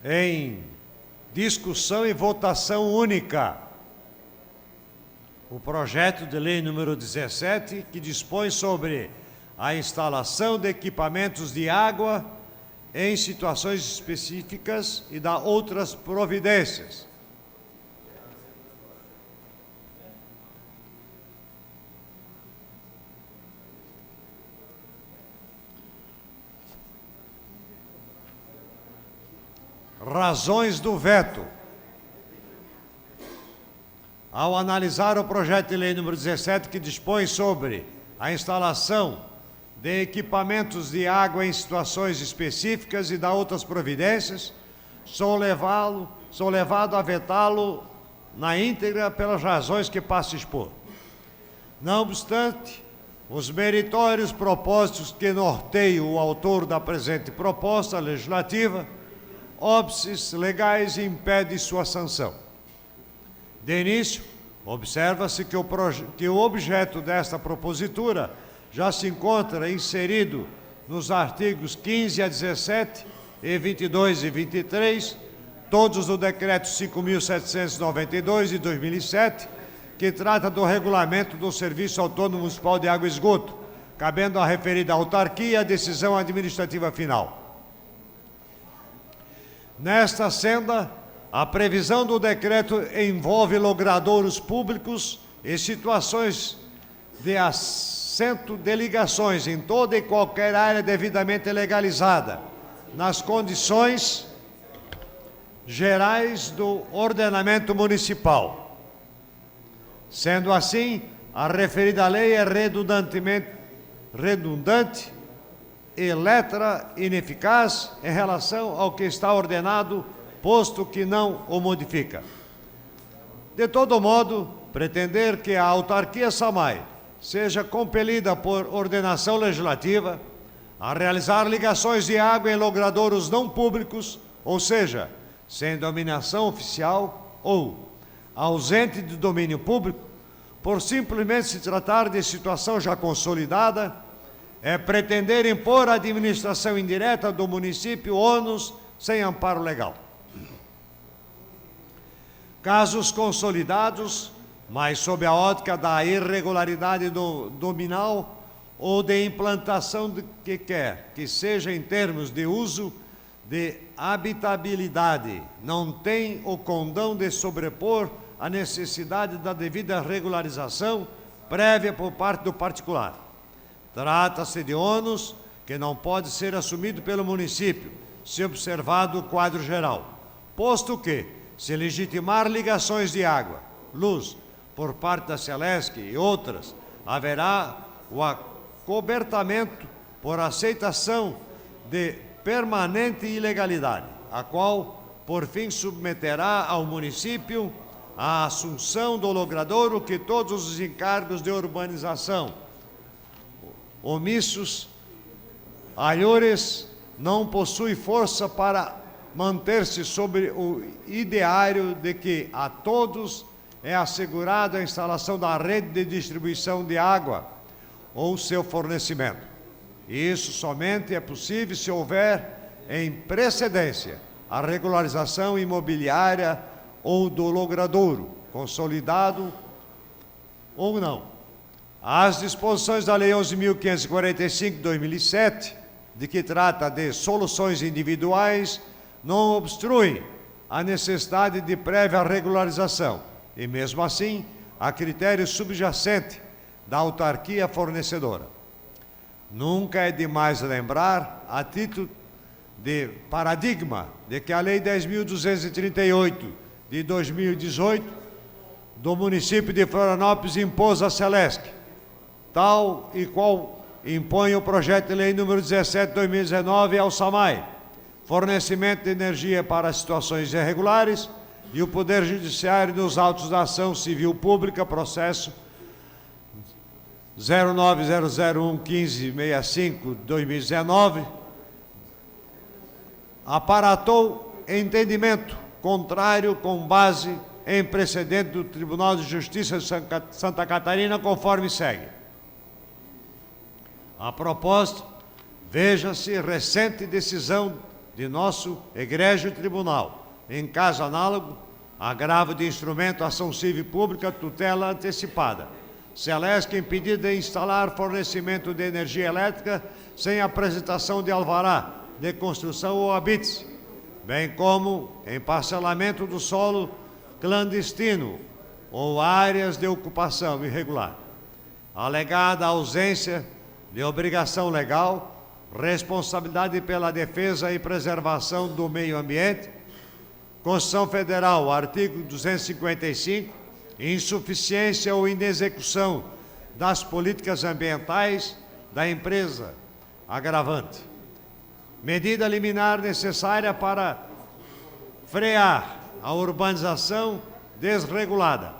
em discussão e votação única o projeto de lei número 17, que dispõe sobre a instalação de equipamentos de água em situações específicas e dá outras providências. Razões do veto. Ao analisar o projeto de lei número 17, que dispõe sobre a instalação de equipamentos de água em situações específicas e dá outras providências, sou levado a vetá-lo na íntegra pelas razões que passo a expor. Não obstante, os meritórios propósitos que norteiam o autor da presente proposta legislativa, óbices legais impedem sua sanção. De início, observa-se que o objeto desta propositura já se encontra inserido nos artigos 15 a 17 e 22 e 23, todos do Decreto 5.792 de 2007, que trata do regulamento do Serviço Autônomo Municipal de Água e Esgoto, cabendo à referida autarquia a decisão administrativa final. Nesta senda, a previsão do decreto envolve logradouros públicos e situações de assento de ligações em toda e qualquer área devidamente legalizada, nas condições gerais do ordenamento municipal. Sendo assim, a referida lei é redundante e letra ineficaz em relação ao que está ordenado, posto que não o modifica. De todo modo, pretender que a autarquia SAMAI seja compelida por ordenação legislativa a realizar ligações de água em logradouros não públicos, ou seja, sem dominação oficial ou ausente de domínio público, por simplesmente se tratar de situação já consolidada, é pretender impor à administração indireta do município ônus sem amparo legal. Casos consolidados, mas sob a ótica da irregularidade dominal ou de implantação de que quer que seja em termos de uso de habitabilidade, não tem o condão de sobrepor a necessidade da devida regularização prévia por parte do particular. Trata-se de ônus que não pode ser assumido pelo município, se observado o quadro geral, posto que, se legitimar ligações de água, luz, por parte da Celesc e outras, haverá o acobertamento por aceitação de permanente ilegalidade, a qual, por fim, submeterá ao município a assunção do logradouro que todos os encargos de urbanização omissos, alhures, não possui força para manter-se sobre o ideário de que a todos é assegurada a instalação da rede de distribuição de água ou seu fornecimento. Isso somente é possível se houver em precedência a regularização imobiliária ou do logradouro, consolidado ou não. As disposições da Lei 11.545 de 2007, de que trata de soluções individuais, não obstruem a necessidade de prévia regularização e, mesmo assim, a critério subjacente da autarquia fornecedora. Nunca é demais lembrar, a título de paradigma, de que a Lei 10.238 de 2018 do município de Florianópolis impôs a Celesc, tal e qual impõe o projeto de lei número 17 de 2019 ao SAMAI, fornecimento de energia para situações irregulares, e o Poder Judiciário nos autos da ação civil pública, processo 09.001.1565/2019, aparatou entendimento contrário com base em precedente do Tribunal de Justiça de Santa Catarina, conforme segue. A propósito, veja-se recente decisão de nosso egrégio tribunal. Em caso análogo, agravo de instrumento, ação civil pública, tutela antecipada. Celesc impedido de instalar fornecimento de energia elétrica sem apresentação de alvará de construção ou habite, bem como em parcelamento do solo clandestino ou áreas de ocupação irregular. Alegada ausência de obrigação legal, responsabilidade pela defesa e preservação do meio ambiente, Constituição Federal, artigo 255, insuficiência ou inexecução das políticas ambientais da empresa agravante. Medida liminar necessária para frear a urbanização desregulada.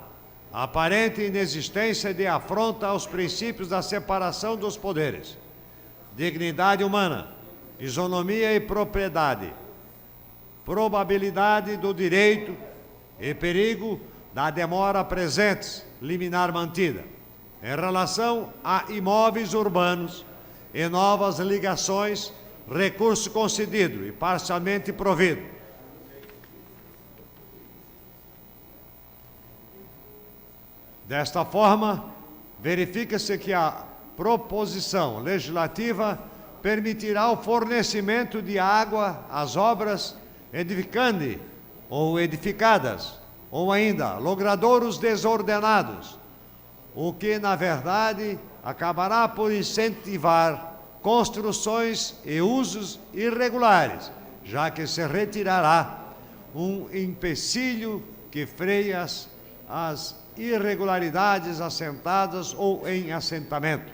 Aparente inexistência de afronta aos princípios da separação dos poderes. Dignidade humana, isonomia e propriedade. Probabilidade do direito e perigo da demora presentes, liminar mantida, em relação a imóveis urbanos e novas ligações, recurso concedido e parcialmente provido. Desta forma, verifica-se que a proposição legislativa permitirá o fornecimento de água às obras edificandi ou edificadas, ou ainda logradouros desordenados, o que, na verdade, acabará por incentivar construções e usos irregulares, já que se retirará um empecilho que freia as irregularidades assentadas ou em assentamento.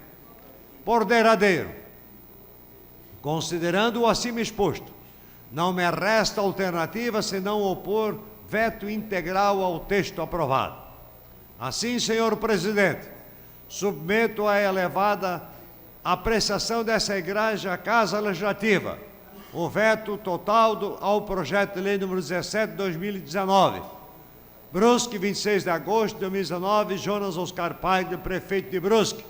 Por derradeiro, considerando o acima exposto, não me resta alternativa senão opor veto integral ao texto aprovado. Assim, senhor presidente, submeto à elevada apreciação dessa igreja Casa Legislativa o veto total ao projeto de lei número 17 de 2019. Brusque, 26 de agosto de 2019, Jonas Oscar Paiva, prefeito de Brusque.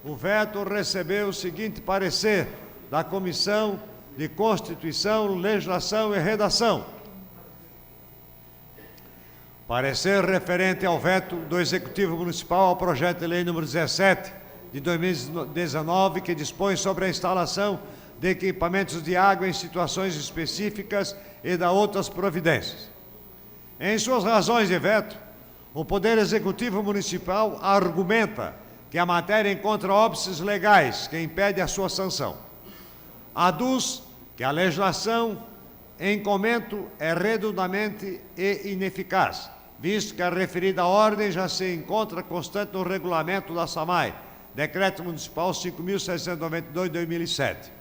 O veto recebeu o seguinte parecer da Comissão de Constituição, Legislação e Redação. Parecer referente ao veto do Executivo Municipal ao projeto de lei número 17 de 2019, que dispõe sobre a instalação de equipamentos de água em situações específicas e da outras providências. Em suas razões de veto, o Poder Executivo Municipal argumenta que a matéria encontra óbices legais que impedem a sua sanção. Aduz que a legislação em comento é redundante e ineficaz, visto que a referida ordem já se encontra constante no regulamento da SAMAI, Decreto Municipal 5.692 de 2007.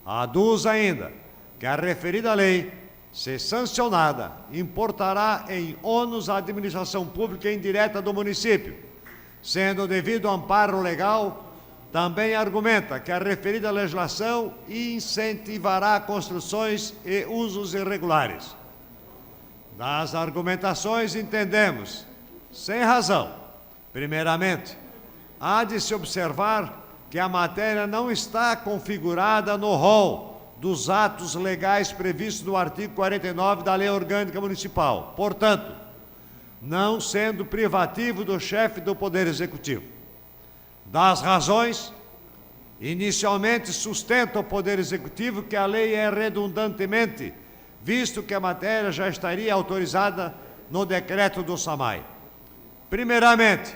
Aduz ainda que a referida lei, se sancionada, importará em ônus à administração pública indireta do município, sendo devido amparo legal. Também argumenta que a referida legislação incentivará construções e usos irregulares. Das argumentações entendemos, sem razão, primeiramente, há de se observar que a matéria não está configurada no rol dos atos legais previstos no artigo 49 da Lei Orgânica Municipal, portanto, não sendo privativo do chefe do Poder Executivo. Das razões, inicialmente sustenta o Poder Executivo que a lei é redundantemente, visto que a matéria já estaria autorizada no decreto do SAMAI. Primeiramente,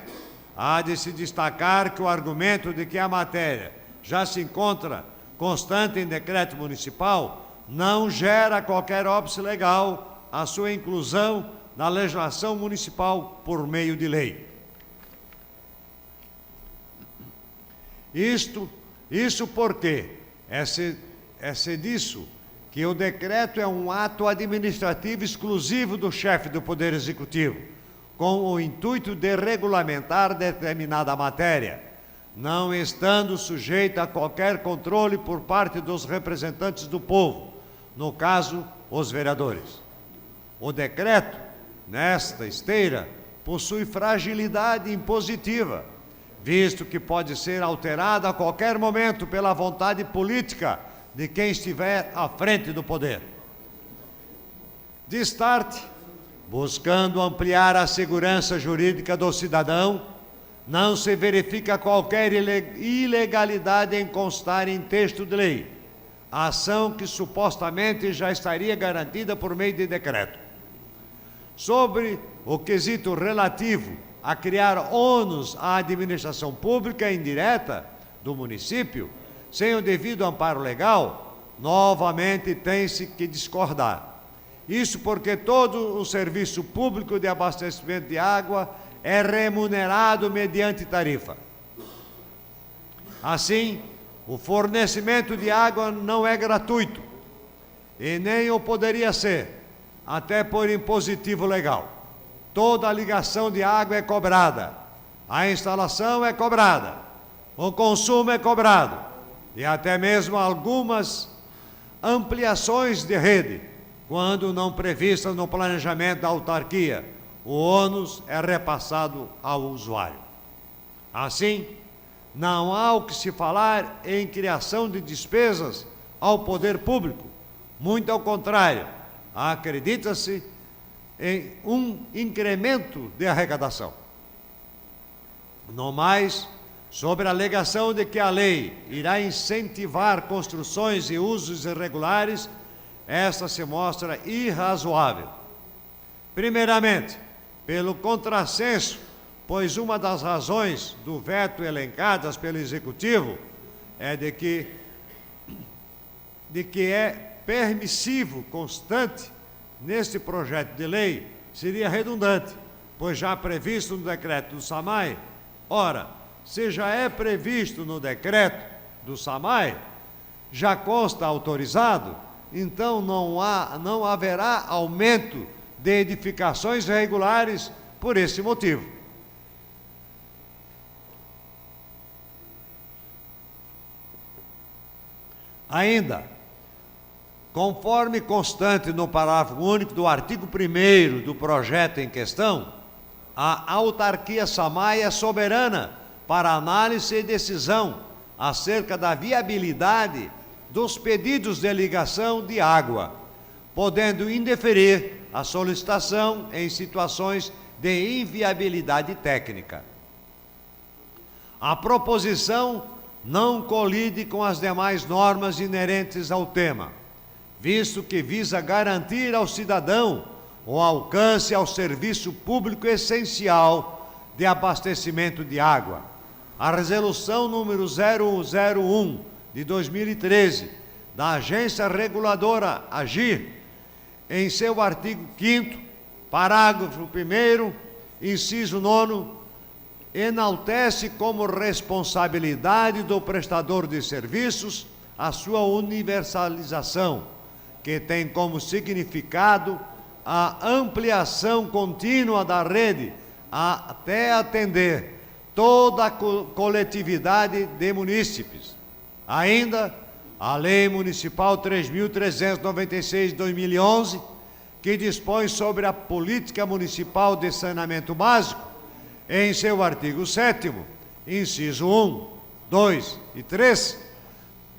há de se destacar que o argumento de que a matéria já se encontra constante em decreto municipal não gera qualquer óbice legal à sua inclusão na legislação municipal por meio de lei. Isso porque é disso que o decreto é um ato administrativo exclusivo do chefe do Poder Executivo, com o intuito de regulamentar determinada matéria, não estando sujeita a qualquer controle por parte dos representantes do povo, no caso, os vereadores. O decreto, nesta esteira, possui fragilidade impositiva, visto que pode ser alterada a qualquer momento pela vontade política de quem estiver à frente do poder. Destarte, buscando ampliar a segurança jurídica do cidadão, não se verifica qualquer ilegalidade em constar em texto de lei, ação que supostamente já estaria garantida por meio de decreto. Sobre o quesito relativo a criar ônus à administração pública indireta do município, sem o devido amparo legal, novamente tem-se que discordar. Isso porque todo o serviço público de abastecimento de água é remunerado mediante tarifa. Assim, o fornecimento de água não é gratuito e nem o poderia ser, até por impositivo legal. Toda a ligação de água é cobrada, a instalação é cobrada, o consumo é cobrado e até mesmo algumas ampliações de rede, quando não previstas no planejamento da autarquia, o ônus é repassado ao usuário. Assim, não há o que se falar em criação de despesas ao poder público. Muito ao contrário, acredita-se em um incremento de arrecadação. No mais, sobre a alegação de que a lei irá incentivar construções e usos irregulares, esta se mostra irrazoável. Primeiramente, pelo contrassenso, pois uma das razões do veto elencadas pelo Executivo é de que é permissivo constante neste projeto de lei seria redundante, pois já previsto no decreto do SAMAI. Ora, se já é previsto no decreto do SAMAI, já consta autorizado, então não haverá aumento de edificações irregulares por esse motivo. Ainda, conforme constante no parágrafo único do artigo 1º do projeto em questão, a autarquia SAMAI é soberana para análise e decisão acerca da viabilidade dos pedidos de ligação de água, podendo indeferir a solicitação em situações de inviabilidade técnica. A proposição não colide com as demais normas inerentes ao tema, visto que visa garantir ao cidadão o alcance ao serviço público essencial de abastecimento de água. A resolução número 001 de 2013 da Agência Reguladora AGIR, em seu artigo 5º, parágrafo 1º, inciso 9º, enaltece como responsabilidade do prestador de serviços a sua universalização, que tem como significado a ampliação contínua da rede até atender toda a coletividade de munícipes. Ainda, a Lei Municipal 3.396 de 2011, que dispõe sobre a Política Municipal de Saneamento Básico, em seu artigo 7º, inciso 1, 2 e 3,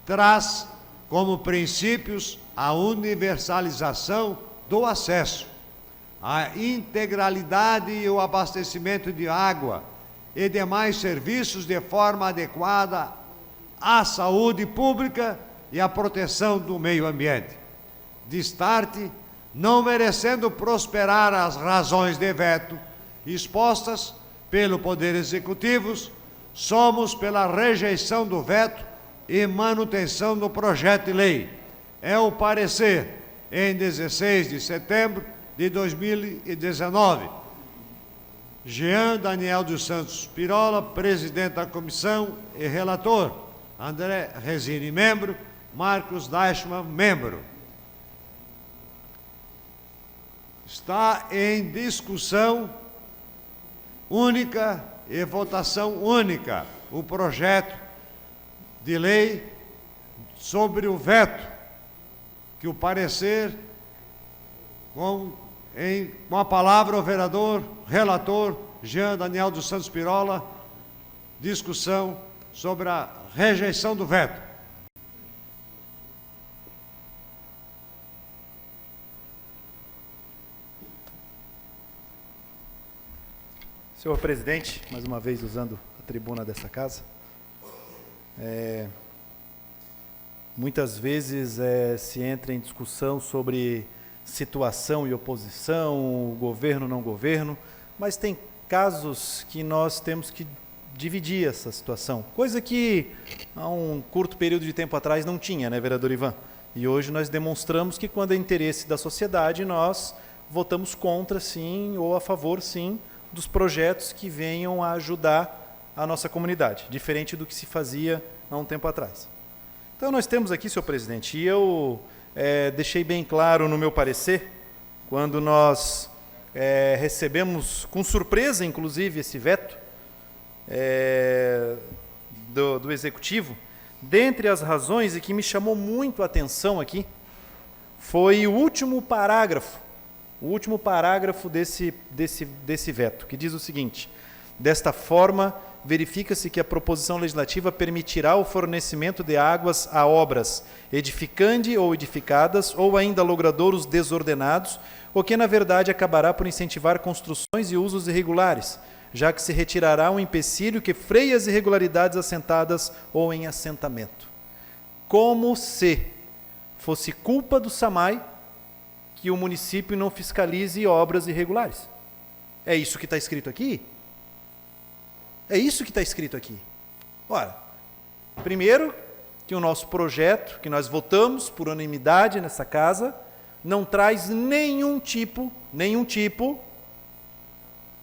traz como princípios a universalização do acesso, a integralidade e o abastecimento de água e demais serviços de forma adequada à saúde pública e à proteção do meio ambiente. Destarte, não merecendo prosperar as razões de veto expostas pelo Poder Executivo, somos pela rejeição do veto e manutenção do projeto de lei. É o parecer em 16 de setembro de 2019. Jean Daniel dos Santos Pirola, presidente da comissão e relator. André Resini, membro. Marcos Deichmann, membro. Está em discussão única e votação única o projeto de lei sobre o veto, que o parecer, com a palavra o vereador, relator, Jean Daniel dos Santos Pirola, discussão sobre a rejeição do veto. Senhor presidente, mais uma vez usando a tribuna dessa casa, muitas vezes se entra em discussão sobre situação e oposição, governo, não governo, mas tem casos que nós temos que dividir essa situação, coisa que há um curto período de tempo atrás não tinha, né, vereador Ivan? E hoje nós demonstramos que quando é interesse da sociedade, nós votamos contra, sim, ou a favor, sim, dos projetos que venham a ajudar a nossa comunidade, diferente do que se fazia há um tempo atrás. Então nós temos aqui, senhor presidente, e eu deixei bem claro no meu parecer, quando nós recebemos com surpresa, inclusive, esse veto do Executivo, dentre as razões, e que me chamou muito a atenção aqui, foi o último parágrafo desse veto, que diz o seguinte: desta forma, verifica-se que a proposição legislativa permitirá o fornecimento de águas a obras edificandi ou edificadas, ou ainda logradouros desordenados, o que, na verdade, acabará por incentivar construções e usos irregulares, já que se retirará um empecilho que freia as irregularidades assentadas ou em assentamento. Como se fosse culpa do SAMAI que o município não fiscalize obras irregulares. É isso que está escrito aqui? É isso que está escrito aqui. Ora, primeiro, que o nosso projeto, que nós votamos por unanimidade nessa casa, não traz nenhum tipo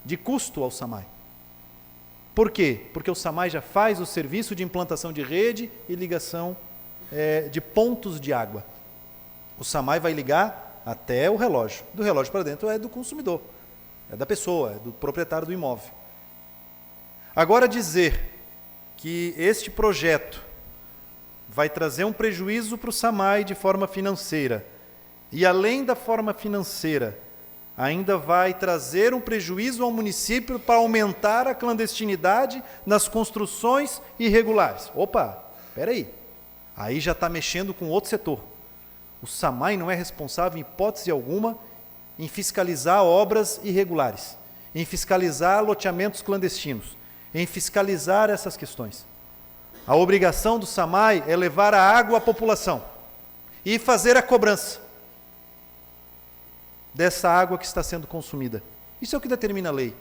de custo ao SAMAI. Por quê? Porque o SAMAI já faz o serviço de implantação de rede e ligação de pontos de água. O SAMAI vai ligar até o relógio. Do relógio para dentro é do consumidor, é da pessoa, é do proprietário do imóvel. Agora dizer que este projeto vai trazer um prejuízo para o SAMAI de forma financeira, e além da forma financeira, ainda vai trazer um prejuízo ao município para aumentar a clandestinidade nas construções irregulares. Opa, espera aí já está mexendo com outro setor. O SAMAI não é responsável, em hipótese alguma, em fiscalizar obras irregulares, em fiscalizar loteamentos clandestinos, em fiscalizar essas questões. A obrigação do SAMAI é levar a água à população e fazer a cobrança dessa água que está sendo consumida. Isso é o que determina a lei.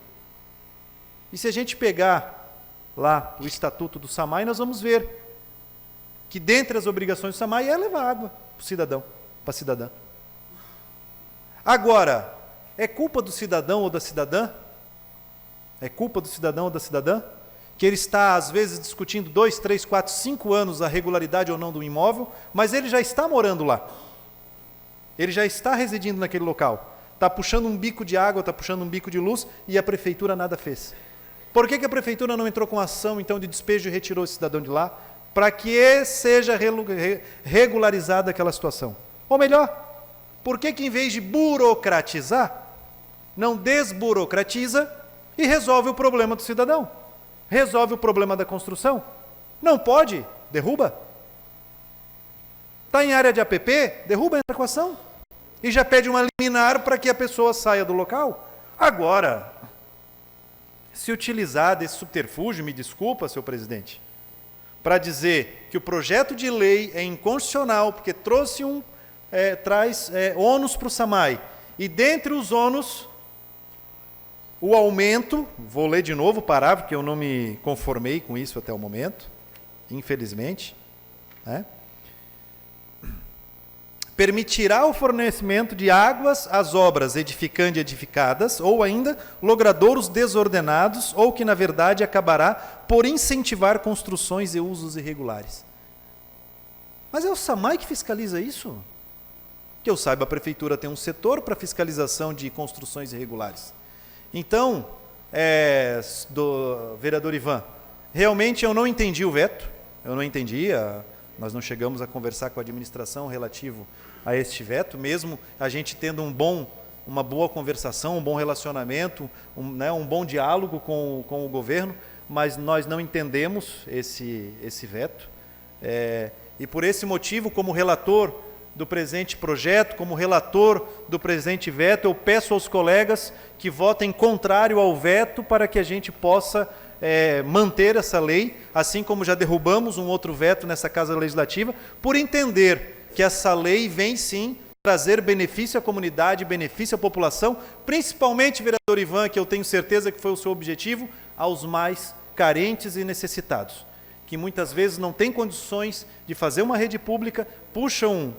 E se a gente pegar lá o estatuto do SAMAI, nós vamos ver que dentre as obrigações do SAMAI é levar água para o cidadão, para a cidadã. Agora, é culpa do cidadão ou da cidadã? É culpa do cidadão ou da cidadã? Que ele está, às vezes, discutindo 2, 3, 4, 5 anos a regularidade ou não do imóvel, mas ele já está morando lá. Ele já está residindo naquele local. Está puxando um bico de água, está puxando um bico de luz, e a prefeitura nada fez. Por que a prefeitura não entrou com ação, então, de despejo e retirou esse cidadão de lá? Para que seja regularizada aquela situação. Ou melhor, por que em vez de burocratizar, não desburocratiza e resolve o problema do cidadão? Resolve o problema da construção? Não pode? Derruba. Está em área de APP? Derruba, entra com ação. E já pede uma liminar para que a pessoa saia do local. Agora, se utilizar desse subterfúgio, me desculpa, senhor presidente, para dizer que o projeto de lei é inconstitucional, porque traz ônus para o SAMAI, e dentre os ônus, o aumento, vou ler de novo o parágrafo, porque eu não me conformei com isso até o momento, infelizmente, né? Permitirá o fornecimento de águas às obras edificandi edificadas, ou ainda logradouros desordenados, ou que, na verdade, acabará por incentivar construções e usos irregulares. Mas é o SAMAI que fiscaliza isso? Que eu saiba, a prefeitura tem um setor para fiscalização de construções irregulares. Então, do vereador Ivan, realmente eu não entendi o veto, eu não entendi, nós não chegamos a conversar com a administração relativo a este veto, mesmo a gente tendo uma boa conversação, um bom relacionamento, um bom diálogo com o governo, mas nós não entendemos esse veto. E por esse motivo, como relator do presente projeto, como relator do presente veto, eu peço aos colegas que votem contrário ao veto para que a gente possa manter essa lei, assim como já derrubamos um outro veto nessa Casa Legislativa, por entender que essa lei vem sim trazer benefício à comunidade, benefício à população, principalmente, vereador Ivan, que eu tenho certeza que foi o seu objetivo, aos mais carentes e necessitados, que muitas vezes não têm condições de fazer uma rede pública, puxam,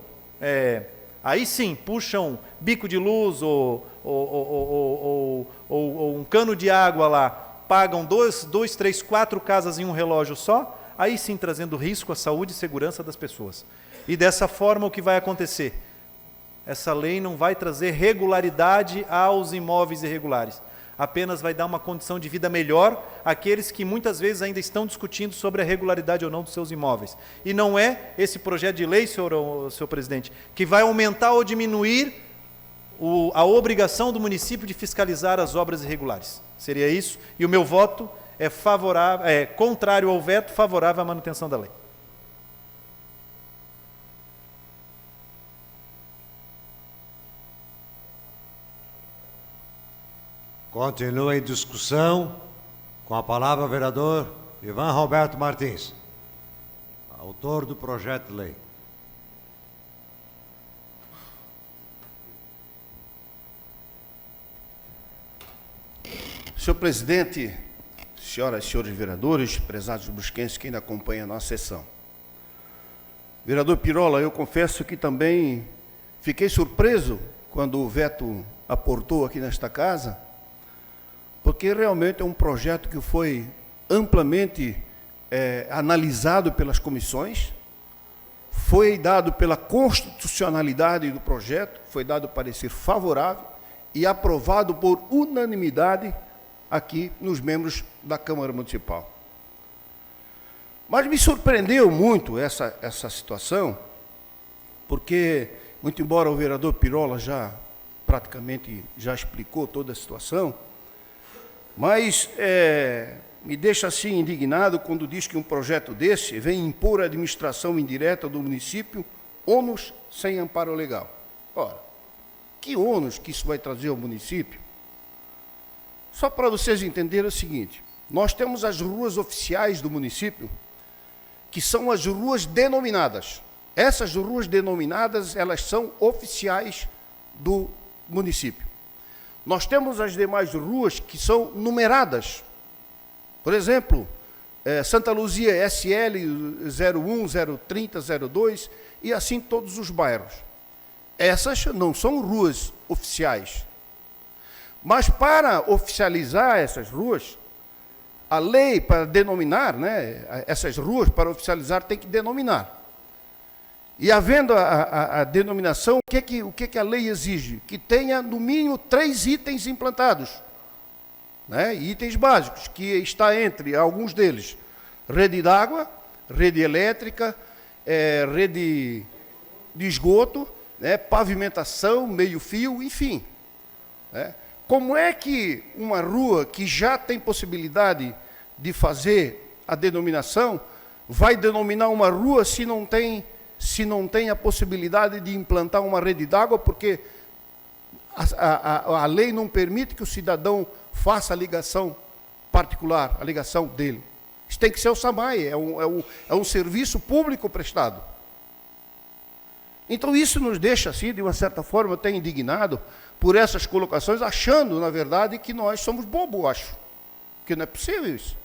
aí sim, puxam bico de luz ou um cano de água lá, pagam 2, 3, 4 casas em um relógio só, aí sim trazendo risco à saúde e segurança das pessoas. E dessa forma o que vai acontecer? Essa lei não vai trazer regularidade aos imóveis irregulares, apenas vai dar uma condição de vida melhor àqueles que muitas vezes ainda estão discutindo sobre a regularidade ou não dos seus imóveis. E não é esse projeto de lei, senhor presidente, que vai aumentar ou diminuir a obrigação do município de fiscalizar as obras irregulares. Seria isso, e o meu voto é contrário ao veto, favorável à manutenção da lei. Continua em discussão. Com a palavra o vereador Ivan Roberto Martins, autor do projeto de lei. Senhor presidente, senhoras e senhores vereadores, prezados brusquenses que ainda acompanham a nossa sessão. Vereador Pirola, eu confesso que também fiquei surpreso quando o veto aportou aqui nesta casa, porque realmente é um projeto que foi amplamente analisado pelas comissões, foi dado pela constitucionalidade do projeto, foi dado parecer favorável e aprovado por unanimidade aqui nos membros da Câmara Municipal. Mas me surpreendeu muito essa situação, porque, muito embora o vereador Pirola praticamente já explicou toda a situação, mas me deixa assim indignado quando diz que um projeto desse vem impor a administração indireta do município ônus sem amparo legal. Ora, que ônus que isso vai trazer ao município? Só para vocês entenderem o seguinte, nós temos as ruas oficiais do município, que são as ruas denominadas. Essas ruas denominadas, elas são oficiais do município. Nós temos as demais ruas que são numeradas. Por exemplo, Santa Luzia SL 01, 030, 02 e assim todos os bairros. Essas não são ruas oficiais. Mas para oficializar essas ruas, a lei para denominar, essas ruas para oficializar tem que denominar. E havendo a denominação, o que a lei exige? Que tenha, no mínimo, 3 itens implantados. Itens básicos, que está entre alguns deles. Rede d'água, rede elétrica, rede de esgoto, pavimentação, meio-fio, enfim. Como é que uma rua que já tem possibilidade de fazer a denominação, vai denominar uma rua se não tem a possibilidade de implantar uma rede d'água, porque a lei não permite que o cidadão faça a ligação particular, a ligação dele. Isso tem que ser o SAMAI, é um serviço público prestado. Então isso nos deixa, assim, de uma certa forma, até indignado por essas colocações, achando, na verdade, que nós somos bobos, acho. Que não é possível isso.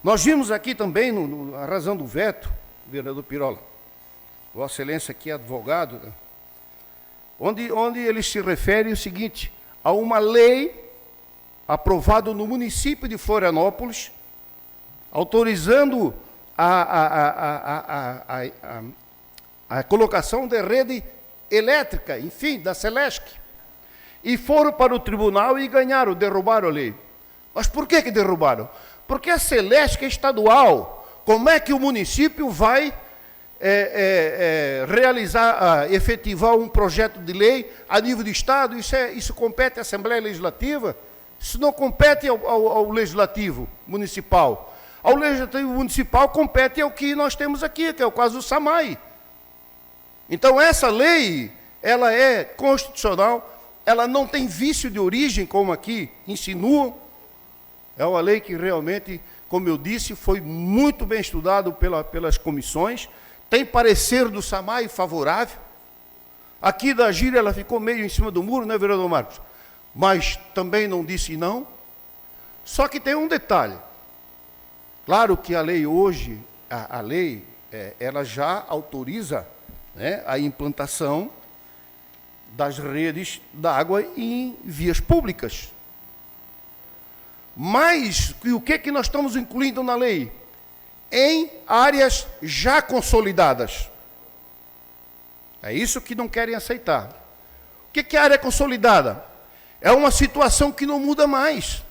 Nós vimos aqui também, a razão do veto, vereador Pirola, Vossa Excelência aqui é advogado, onde ele se refere o seguinte, a uma lei aprovada no município de Florianópolis, autorizando a colocação de rede elétrica, enfim, da Celesc. E foram para o tribunal e ganharam, derrubaram a lei. Mas por que derrubaram? Porque a Celesc é estadual. Como é que o município vai efetivar um projeto de lei a nível de Estado? Isso compete à Assembleia Legislativa? Isso não compete ao Legislativo Municipal. Ao Legislativo Municipal compete ao que nós temos aqui, que é o caso do SAMAI. Então, essa lei, ela é constitucional, ela não tem vício de origem, como aqui insinuam. É uma lei que realmente, como eu disse, foi muito bem estudado pelas comissões, tem parecer do SAMAI favorável. Aqui da gíria ela ficou meio em cima do muro, né, vereador Marcos? Mas também não disse não. Só que tem um detalhe. Claro que a lei hoje, a lei, ela já autoriza, né, a implantação das redes d'água em vias públicas. Mas o que nós estamos incluindo na lei? Em áreas já consolidadas. É isso que não querem aceitar. O que é área consolidada? É uma situação que não muda mais.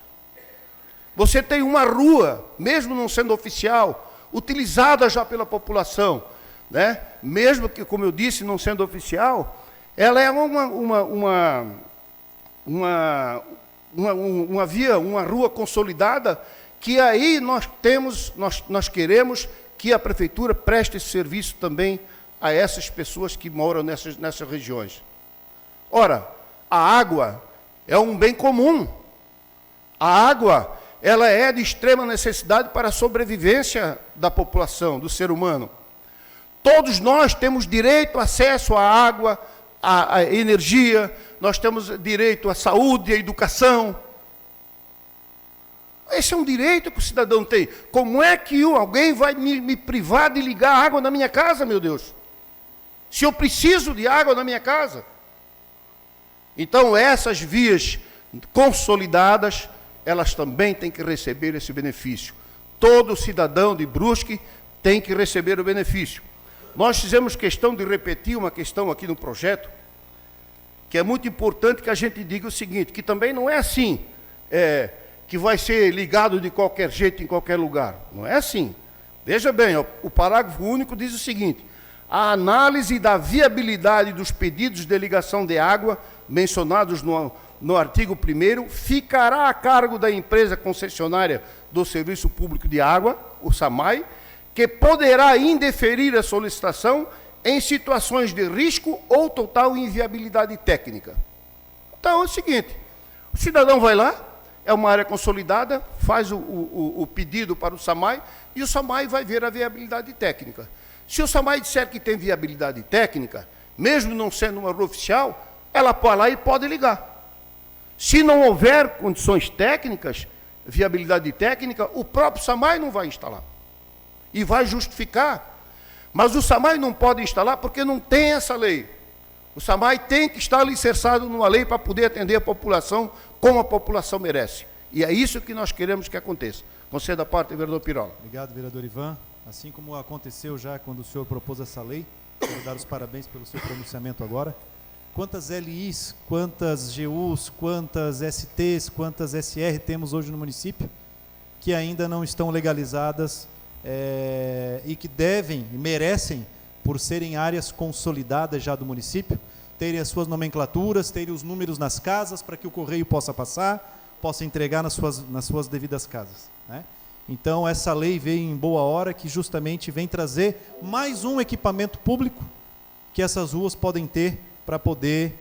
Você tem uma rua, mesmo não sendo oficial, utilizada já pela população, né? Mesmo que, como eu disse, não sendo oficial, ela é uma via, uma rua consolidada, que aí nós queremos que a prefeitura preste esse serviço também a essas pessoas que moram nessas regiões. Ora, a água é um bem comum. A água, ela é de extrema necessidade para a sobrevivência da população, do ser humano. Todos nós temos direito a acesso à água, à energia, nós temos direito à saúde, à educação. Esse é um direito que o cidadão tem. Como é que alguém vai me privar de ligar água na minha casa, meu Deus? Se eu preciso de água na minha casa. Então, essas vias consolidadas, elas também têm que receber esse benefício. Todo cidadão de Brusque tem que receber o benefício. Nós fizemos questão de repetir uma questão aqui no projeto, que é muito importante que a gente diga o seguinte, que também não é assim, que vai ser ligado de qualquer jeito em qualquer lugar. Não é assim. Veja bem, o parágrafo único diz o seguinte: a análise da viabilidade dos pedidos de ligação de água mencionados no artigo 1º ficará a cargo da empresa concessionária do Serviço Público de Água, o SAMAI, que poderá indeferir a solicitação em situações de risco ou total inviabilidade técnica. Então é o seguinte, o cidadão vai lá, é uma área consolidada, faz o pedido para o SAMAI e o SAMAI vai ver a viabilidade técnica. Se o SAMAI disser que tem viabilidade técnica, mesmo não sendo uma rua oficial, ela pode lá e pode ligar. Se não houver condições técnicas, viabilidade técnica, o próprio SAMAI não vai instalar. E vai justificar. Mas o SAMAI não pode instalar porque não tem essa lei. O SAMAI tem que estar alicerçado numa lei para poder atender a população como a população merece. E é isso que nós queremos que aconteça. Conceda a parte, vereador Pirola. Obrigado, vereador Ivan. Assim como aconteceu já quando o senhor propôs essa lei, quero dar os parabéns pelo seu pronunciamento agora. Quantas LIs, quantas GUs, quantas STs, quantas SR temos hoje no município que ainda não estão legalizadas e que devem e merecem, por serem áreas consolidadas já do município, terem as suas nomenclaturas, terem os números nas casas para que o correio possa passar, possa entregar nas suas devidas casas, né? Então, essa lei veio em boa hora, que justamente vem trazer mais um equipamento público que essas ruas podem ter para poder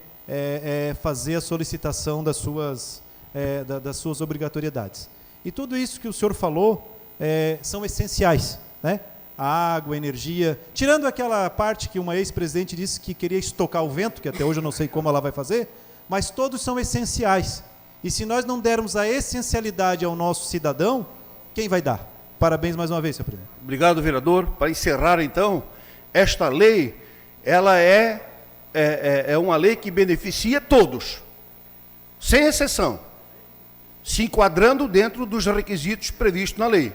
fazer a solicitação das suas obrigatoriedades. E tudo isso que o senhor falou são essenciais, né? A água, a energia, tirando aquela parte que uma ex-presidente disse que queria estocar o vento, que até hoje eu não sei como ela vai fazer, mas todos são essenciais. E se nós não dermos a essencialidade ao nosso cidadão, quem vai dar? Parabéns mais uma vez, senhor presidente. Obrigado, vereador. Para encerrar, então, esta lei, ela é uma lei que beneficia todos, sem exceção, se enquadrando dentro dos requisitos previstos na lei.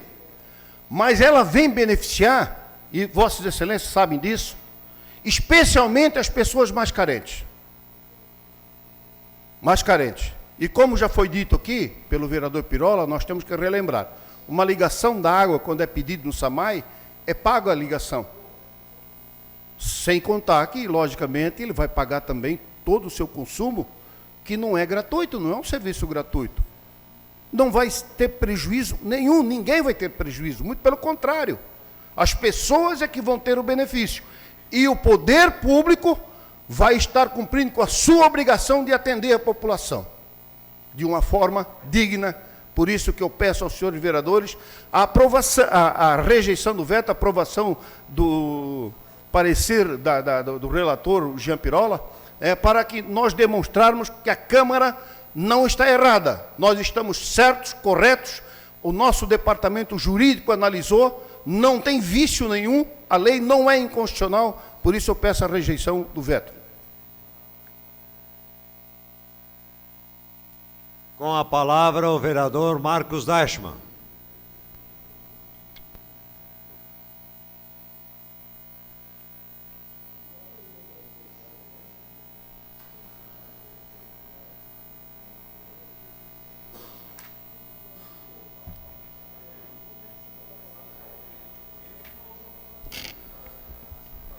Mas ela vem beneficiar, e vossas excelências sabem disso, especialmente as pessoas mais carentes. Mais carentes. E como já foi dito aqui, pelo vereador Pirola, nós temos que relembrar. Uma ligação da água, quando é pedido no SAMAI, é paga a ligação. Sem contar que, logicamente, ele vai pagar também todo o seu consumo, que não é gratuito, não é um serviço gratuito. não vai ter prejuízo nenhum, ninguém vai ter prejuízo, muito pelo contrário. As pessoas é que vão ter o benefício. E o poder público vai estar cumprindo com a sua obrigação de atender a população de uma forma digna. Por isso que eu peço aos senhores vereadores a aprovação, a rejeição do veto, a aprovação do parecer do relator Jean Pirola, para que nós demonstrarmos que a Câmara não está errada. Nós estamos certos, corretos, o nosso departamento jurídico analisou, não tem vício nenhum, a lei não é inconstitucional, por isso eu peço a rejeição do veto. Com a palavra o vereador Marcos Deichmann.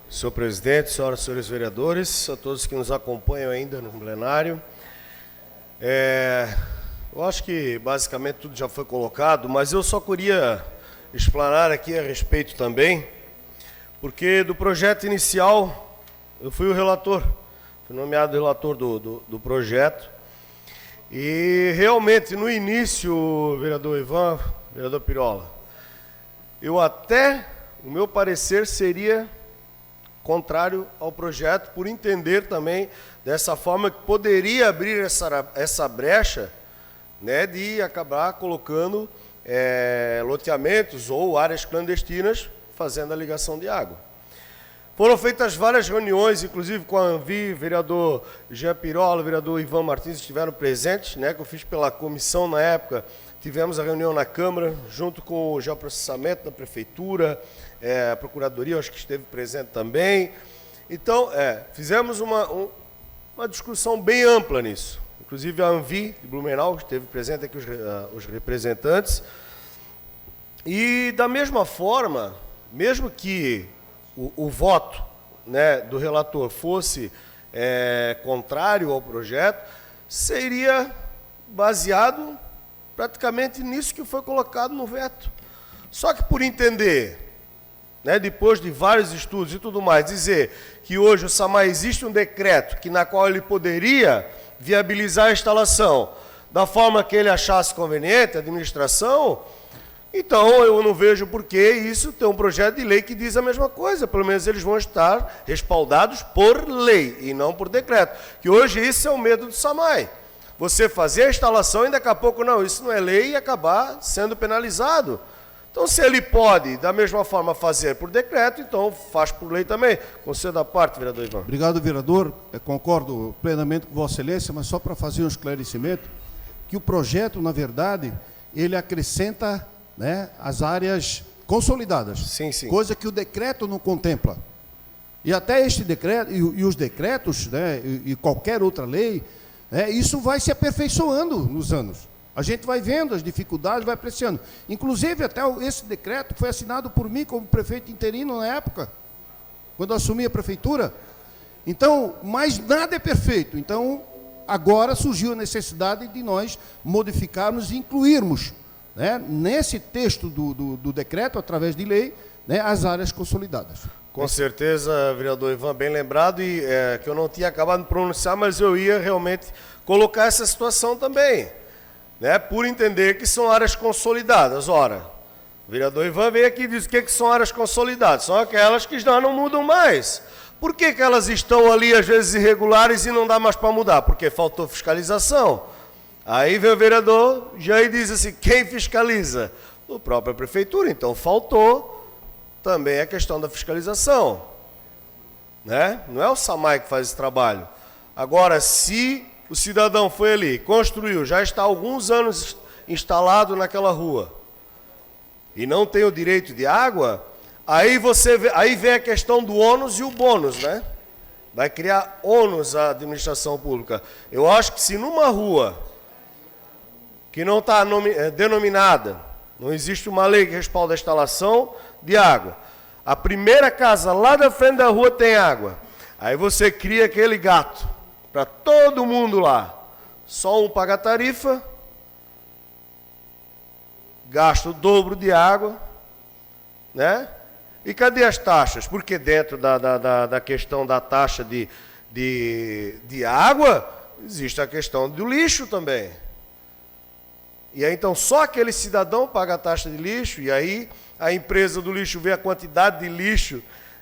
Senhor presidente, senhoras e senhores vereadores, a todos que nos acompanham ainda no plenário. Eu acho que basicamente tudo já foi colocado, mas eu só queria explanar aqui a respeito também, porque do projeto inicial eu fui o relator, fui nomeado relator do projeto, e realmente no início, vereador Ivan, vereador Pirola, o meu parecer seria contrário ao projeto, por entender também dessa forma que poderia abrir essa brecha, né, de acabar colocando loteamentos ou áreas clandestinas fazendo a ligação de água. Foram feitas várias reuniões, inclusive com a Anvi, vereador Jean Pirola, vereador Ivan Martins estiveram presentes, né, que eu fiz pela comissão na época. Tivemos a reunião na Câmara, junto com o geoprocessamento da Prefeitura, a Procuradoria, acho que esteve presente também. Então, fizemos uma discussão bem ampla nisso. Inclusive a Anvi, de Blumenau, esteve presente aqui os representantes. E, da mesma forma, mesmo que o voto, né, do relator fosse contrário ao projeto, seria baseado praticamente nisso que foi colocado no veto. Só que por entender, né, depois de vários estudos e tudo mais, dizer que hoje o SAMAI existe um decreto na qual ele poderia viabilizar a instalação da forma que ele achasse conveniente, a administração, então eu não vejo por que isso tem um projeto de lei que diz a mesma coisa. Pelo menos eles vão estar respaldados por lei e não por decreto. Que hoje isso é o medo do SAMAI. Você fazer a instalação e daqui a pouco, não, isso não é lei e acabar sendo penalizado. Então, se ele pode, da mesma forma, fazer por decreto, então faz por lei também. Concedo a parte, vereador Ivan. Obrigado, vereador. Eu concordo plenamente com Vossa Excelência, mas só para fazer um esclarecimento, que o projeto, na verdade, ele acrescenta, né, as áreas consolidadas. Sim, sim. Coisa que o decreto não contempla. E até este decreto, e os decretos, né, e qualquer outra lei, isso vai se aperfeiçoando nos anos. A gente vai vendo as dificuldades, vai apreciando. Inclusive, até esse decreto foi assinado por mim como prefeito interino na época, quando eu assumi a prefeitura. Então, mas nada é perfeito. Então, agora surgiu a necessidade de nós modificarmos e incluirmos, né, nesse texto do decreto, através de lei, né, as áreas consolidadas. Com certeza, vereador Ivan, bem lembrado, e que eu não tinha acabado de pronunciar, mas eu ia realmente colocar essa situação também, né, por entender que são áreas consolidadas. Ora, o vereador Ivan veio aqui e diz o que são áreas consolidadas. São aquelas que já não mudam mais. Por que elas estão ali, às vezes, irregulares e não dá mais para mudar? Porque faltou fiscalização. Aí vem o vereador já e diz assim, quem fiscaliza? A própria prefeitura. Então, faltou também a questão da fiscalização, né? Não é o SAMAI que faz esse trabalho. Agora, se o cidadão foi ali, construiu, já está há alguns anos instalado naquela rua e não tem o direito de água, aí vem a questão do ônus e o bônus, né? Vai criar ônus à administração pública. Eu acho que se numa rua que não está denominada, não existe uma lei que respalda a instalação de água, a primeira casa lá da frente da rua tem água, aí você cria aquele gato para todo mundo lá, só um paga a tarifa gasta o dobro de água, né? E cadê as taxas? Porque dentro da questão da taxa de água, existe a questão do lixo também. E aí, então, só aquele cidadão paga a taxa de lixo, e aí a empresa do lixo vê a quantidade de lixo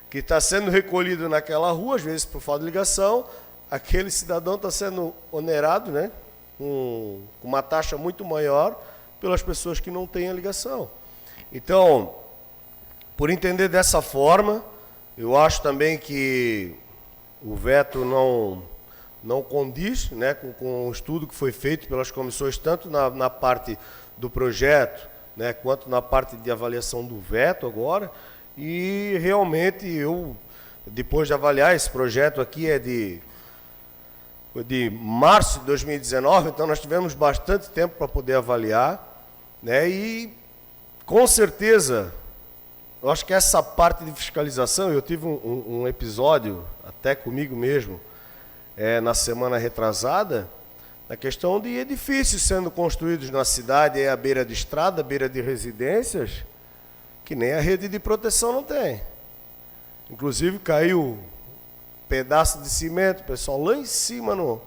que está sendo recolhido naquela rua, às vezes por falta de ligação, aquele cidadão está sendo onerado, né, com uma taxa muito maior pelas pessoas que não têm a ligação. Então, por entender dessa forma, eu acho também que o veto não condiz, né, com o estudo que foi feito pelas comissões, tanto na parte do projeto, né, quanto na parte de avaliação do veto agora. E realmente eu, depois de avaliar esse projeto aqui, foi de março de 2019, então nós tivemos bastante tempo para poder avaliar, né, e com certeza, eu acho que essa parte de fiscalização, eu tive um episódio, até comigo mesmo, na semana retrasada, na questão de edifícios sendo construídos na cidade, à beira de estrada, à beira de residências, que nem a rede de proteção não tem. Inclusive caiu um pedaço de cimento, o pessoal lá em cima, no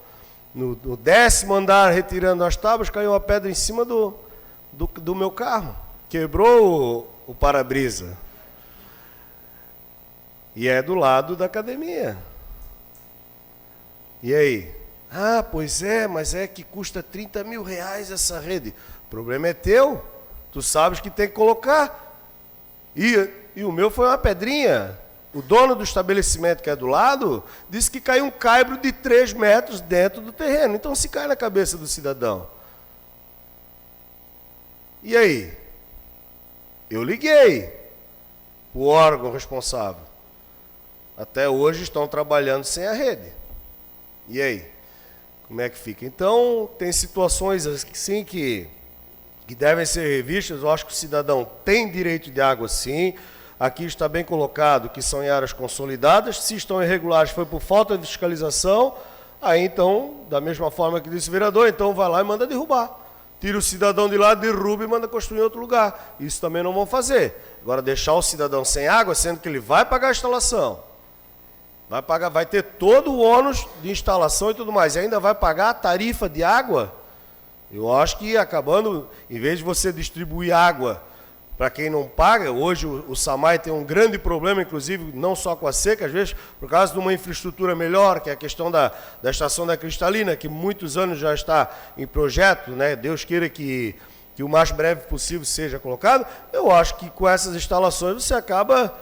10º andar, retirando as tábuas, caiu uma pedra em cima do meu carro. Quebrou o para-brisa. E é do lado da academia. E aí? Ah, pois é, mas é que custa 30 mil reais essa rede. O problema é teu. Tu sabes que tem que colocar. E o meu foi uma pedrinha. O dono do estabelecimento que é do lado disse que caiu um caibro de 3 metros dentro do terreno. Então se cai na cabeça do cidadão. E aí? Eu liguei para o órgão responsável. Até hoje estão trabalhando sem a rede. E aí? Como é que fica? Então, tem situações assim que devem ser revistas. Eu acho que o cidadão tem direito de água, sim. Aqui está bem colocado que são em áreas consolidadas. Se estão irregulares, foi por falta de fiscalização. Aí, então, da mesma forma que disse o vereador, então vai lá e manda derrubar. Tira o cidadão de lá, derruba e manda construir em outro lugar. Isso também não vão fazer. Agora, deixar o cidadão sem água, sendo que ele vai pagar a instalação. Vai ter todo o ônus de instalação e tudo mais. E ainda vai pagar a tarifa de água. Eu acho que acabando, em vez de você distribuir água para quem não paga, hoje o SAMAI tem um grande problema, inclusive, não só com a seca, às vezes, por causa de uma infraestrutura melhor, que é a questão da estação da Cristalina, que muitos anos já está em projeto, né? Deus queira que o mais breve possível seja colocado. Eu acho que com essas instalações você acaba,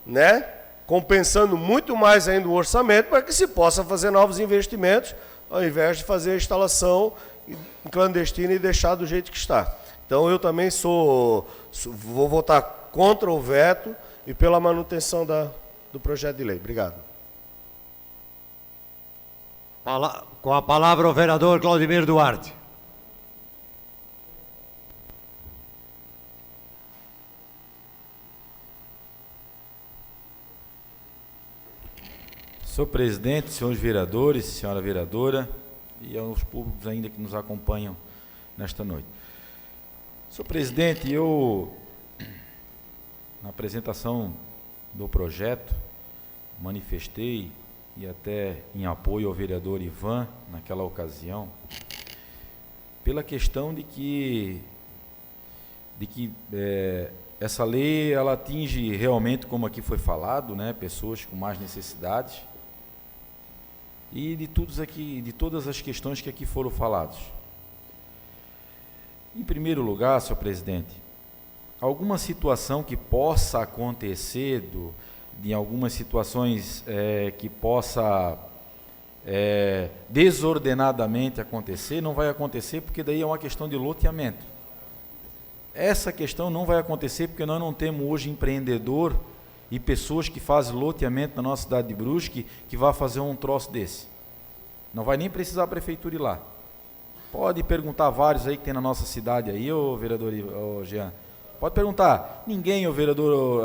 né, compensando muito mais ainda o orçamento para que se possa fazer novos investimentos, ao invés de fazer a instalação clandestina e deixar do jeito que está. Então eu também vou votar contra o veto e pela manutenção do projeto de lei. Obrigado. Com a palavra o vereador Claudimir Duarte. Senhor presidente, senhores vereadores, senhora vereadora e aos públicos ainda que nos acompanham nesta noite. Senhor presidente, eu, na apresentação do projeto, manifestei, e até em apoio ao vereador Ivan, naquela ocasião, pela questão de que essa lei ela atinge realmente, como aqui foi falado, né, pessoas com mais necessidades, e de todas as questões que aqui foram faladas. Em primeiro lugar, senhor presidente, alguma situação que possa acontecer, de algumas situações que possa desordenadamente acontecer, não vai acontecer, porque daí é uma questão de loteamento. Essa questão não vai acontecer porque nós não temos hoje empreendedor e pessoas que fazem loteamento na nossa cidade de Brusque que vai fazer um troço desse. Não vai nem precisar a prefeitura ir lá. Pode perguntar vários aí que tem na nossa cidade aí, ô vereador Jean. Pode perguntar. Ninguém, ô vereador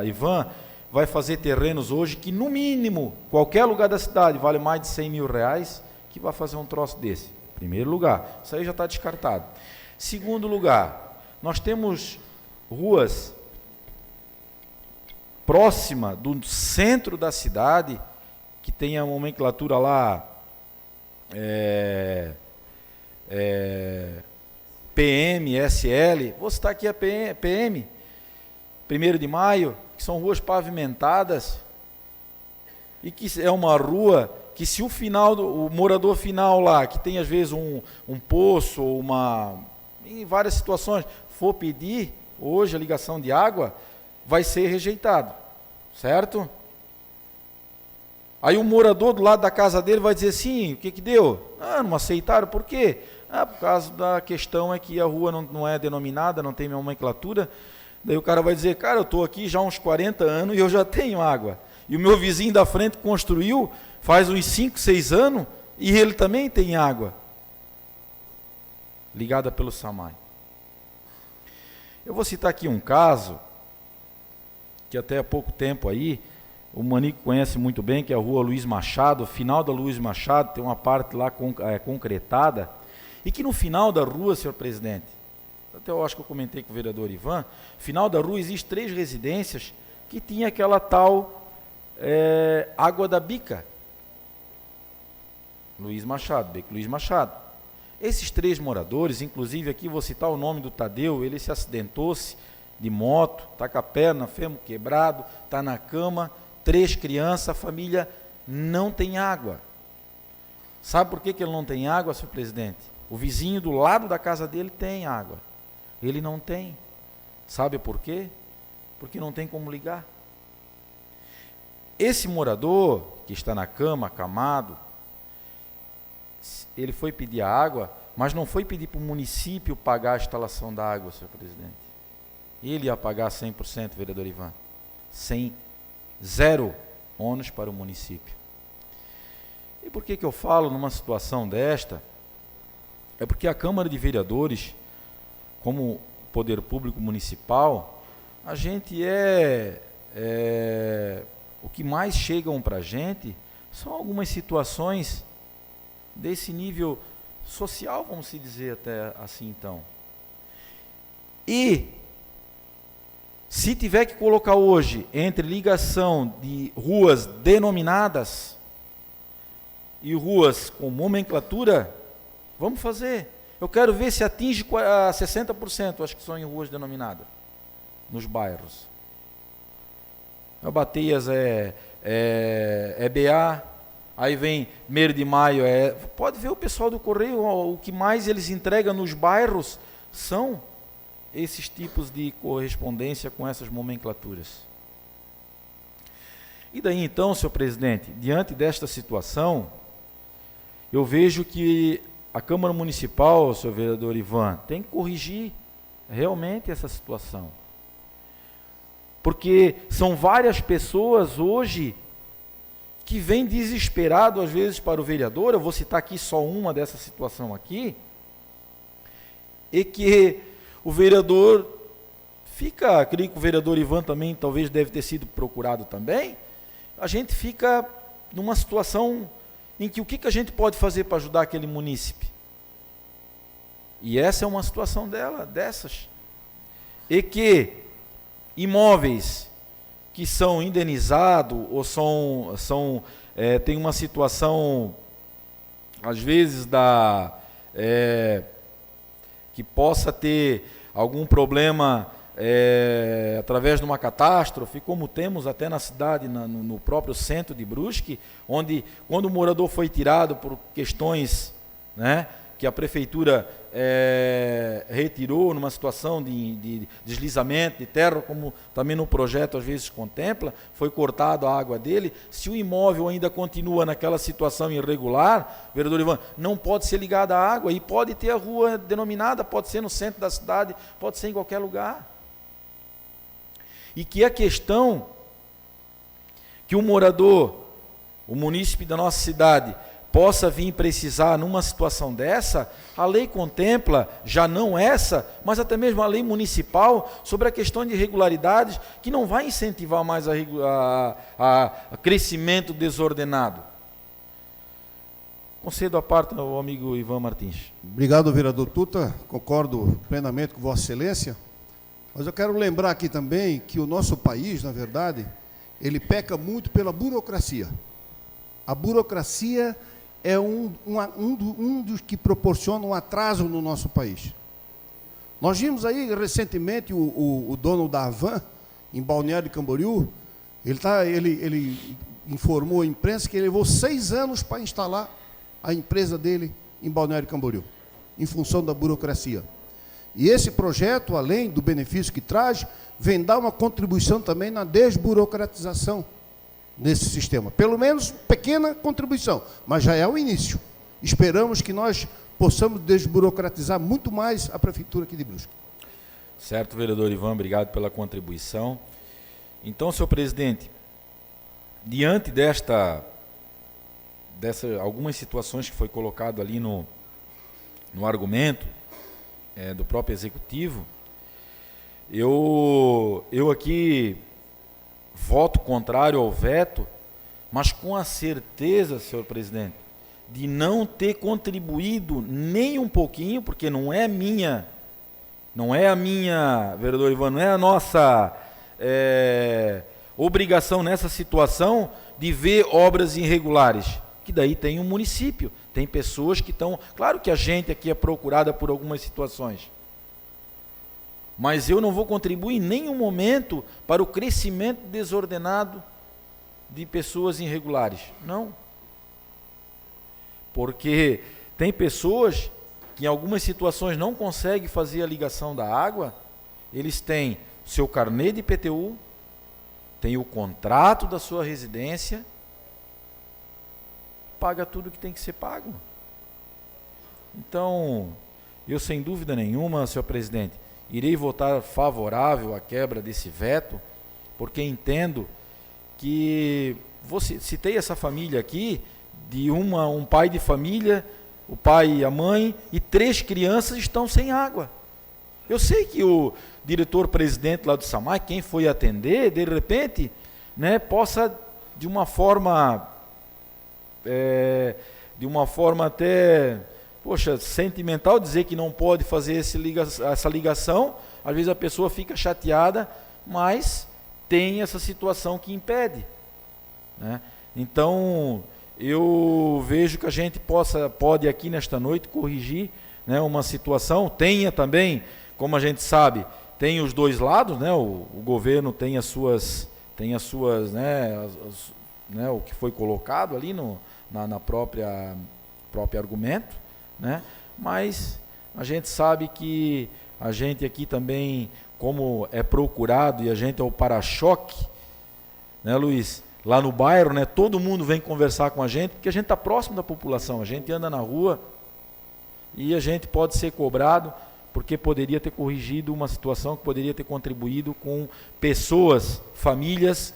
Ivan, vai fazer terrenos hoje que, no mínimo, qualquer lugar da cidade vale mais de 100 mil reais, que vai fazer um troço desse. Primeiro lugar, isso aí já está descartado. Segundo lugar, Nós temos ruas próxima do centro da cidade, que tem a nomenclatura lá, PM, SL, vou citar aqui a PM, 1º de Maio, que são ruas pavimentadas, e que é uma rua que, se o morador final lá, que tem às vezes um poço, ou em várias situações, for pedir hoje a ligação de água, vai ser rejeitado, certo? Aí o morador do lado da casa dele vai dizer assim, o que deu? Não aceitaram, por quê? Por causa da questão é que a rua não é denominada, não tem nomenclatura. Daí o cara vai dizer, cara, eu estou aqui já há uns 40 anos e eu já tenho água. E o meu vizinho da frente construiu faz uns 5, 6 anos e ele também tem água. Ligada pelo SAMAI. Eu vou citar aqui um caso, que até há pouco tempo aí, o Manico conhece muito bem, que é a rua Luiz Machado, final da Luiz Machado, tem uma parte lá concretada, e que no final da rua, senhor presidente, até eu acho que eu comentei com o vereador Ivan, final da rua existem 3 residências que tinha aquela tal água da bica. Luiz Machado, Beco Luiz Machado. Esses 3 moradores, inclusive aqui vou citar o nome do Tadeu, ele se acidentou-se de moto, está com a perna, fêmur quebrado, está na cama, 3 crianças, a família não tem água. Sabe por que ele não tem água, senhor presidente? O vizinho do lado da casa dele tem água. Ele não tem. Sabe por quê? Porque não tem como ligar. Esse morador que está na cama, acamado, ele foi pedir a água, mas não foi pedir para o município pagar a instalação da água, senhor presidente. Ele ia pagar 100%, vereador Ivan. Sem 0 ônus para o município. E por que eu falo numa situação desta? É porque a Câmara de Vereadores, como poder público municipal, a gente o que mais chegam para a gente são algumas situações desse nível social, vamos se dizer até assim então. E se tiver que colocar hoje entre ligação de ruas denominadas e ruas com nomenclatura, vamos fazer. Eu quero ver se atinge 60%, acho que são em ruas denominadas, nos bairros. Bateias é BA, aí vem 1º de Maio, pode ver o pessoal do Correio, o que mais eles entregam nos bairros são esses tipos de correspondência com essas nomenclaturas. E daí então, senhor presidente, diante desta situação, eu vejo que a Câmara Municipal, senhor vereador Ivan, tem que corrigir realmente essa situação. Porque são várias pessoas hoje que vêm desesperado às vezes para o vereador, eu vou citar aqui só uma dessa situação aqui, e que o vereador fica, creio que o vereador Ivan também talvez deve ter sido procurado também, a gente fica numa situação em que o que a gente pode fazer para ajudar aquele munícipe? E essa é uma situação dessas. E que imóveis que são indenizados ou tem uma situação, às vezes, que possa ter algum problema através de uma catástrofe, como temos até na cidade, no próprio centro de Brusque, onde, quando o morador foi tirado por questões, né, que a prefeitura retirou numa situação de deslizamento de terra, como também no projeto às vezes contempla, foi cortado a água dele. Se o imóvel ainda continua naquela situação irregular, vereador Ivan, não pode ser ligado à água, e pode ter a rua denominada, pode ser no centro da cidade, pode ser em qualquer lugar. E que a questão que o morador, o munícipe da nossa cidade, possa vir precisar numa situação dessa, a lei contempla, já não essa, mas até mesmo a lei municipal, sobre a questão de irregularidades, que não vai incentivar mais a crescimento desordenado. Concedo a parte ao amigo Ivan Martins. Obrigado, vereador Tuta. Concordo plenamente com Vossa Excelência. Mas eu quero lembrar aqui também que o nosso país, na verdade, ele peca muito pela burocracia. A burocracia é um dos que proporciona um atraso no nosso país. Nós vimos aí recentemente o dono da Avan, em Balneário Camboriú, ele informou à imprensa que ele levou 6 anos para instalar a empresa dele em Balneário Camboriú, em função da burocracia. E esse projeto, além do benefício que traz, vem dar uma contribuição também na desburocratização desse sistema. Pelo menos pequena contribuição, mas já é o início. Esperamos que nós possamos desburocratizar muito mais a prefeitura aqui de Brusque. Certo, vereador Ivan, obrigado pela contribuição. Então, senhor presidente, diante dessas algumas situações que foi colocado ali no argumento do próprio executivo, eu aqui voto contrário ao veto, mas com a certeza, senhor presidente, de não ter contribuído nem um pouquinho, porque não é a minha, vereador Ivan, não é a nossa obrigação nessa situação de ver obras irregulares, que daí tem um município, tem pessoas que estão... Claro que a gente aqui é procurada por algumas situações, mas eu não vou contribuir em nenhum momento para o crescimento desordenado de pessoas irregulares, não. Porque tem pessoas que em algumas situações não conseguem fazer a ligação da água, eles têm seu carnê de IPTU, tem o contrato da sua residência, paga tudo que tem que ser pago. Então, eu sem dúvida nenhuma, senhor presidente, irei votar favorável à quebra desse veto, porque entendo que, citei essa família aqui, de um pai de família, o pai e a mãe, e 3 crianças estão sem água. Eu sei que o diretor-presidente lá do SAMAI, quem foi atender, de repente, possa, de uma forma até, sentimental, dizer que não pode fazer essa ligação. Às vezes a pessoa fica chateada, mas tem essa situação que impede, né? Então, eu vejo que a gente pode aqui nesta noite corrigir, uma situação. Tenha também, como a gente sabe, tem os dois lados, o governo tem as suas, o que foi colocado ali na própria argumento, mas a gente sabe que a gente aqui também, como é procurado e a gente é o para-choque, Luiz? Lá no bairro, todo mundo vem conversar com a gente, porque a gente está próximo da população, a gente anda na rua e a gente pode ser cobrado, porque poderia ter corrigido uma situação que poderia ter contribuído com pessoas, famílias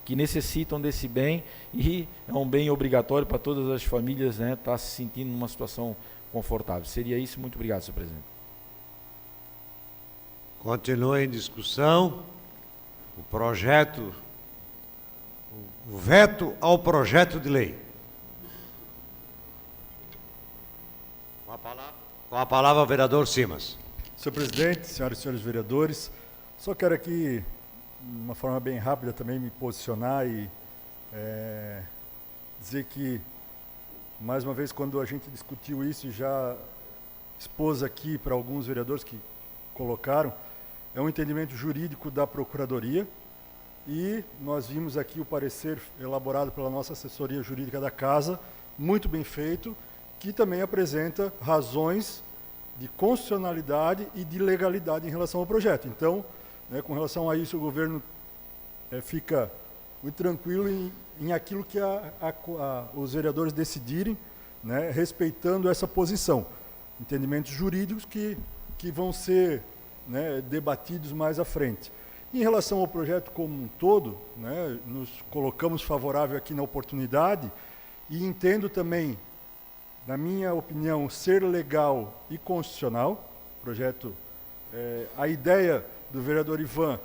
que necessitam desse bem, e é um bem obrigatório para todas as famílias estar se sentindo numa situação confortável. Seria isso. Muito obrigado, senhor presidente. Continua em discussão o veto ao projeto de lei. Com a palavra o vereador Simas. Senhor presidente, senhoras e senhores vereadores, só quero aqui, de uma forma bem rápida, também me posicionar e dizer que, mais uma vez, quando a gente discutiu isso e já expôs aqui para alguns vereadores que colocaram, é um entendimento jurídico da Procuradoria, e nós vimos aqui o parecer elaborado pela nossa assessoria jurídica da Casa, muito bem feito, que também apresenta razões de constitucionalidade e de legalidade em relação ao projeto. Então, com relação a isso, o governo fica muito tranquilo em aquilo que os vereadores decidirem, respeitando essa posição. Entendimentos jurídicos que vão ser debatidos mais à frente. Em relação ao projeto como um todo, nos colocamos favorável aqui na oportunidade e entendo também, na minha opinião, ser legal e constitucional. O projeto, a ideia do vereador Ivan,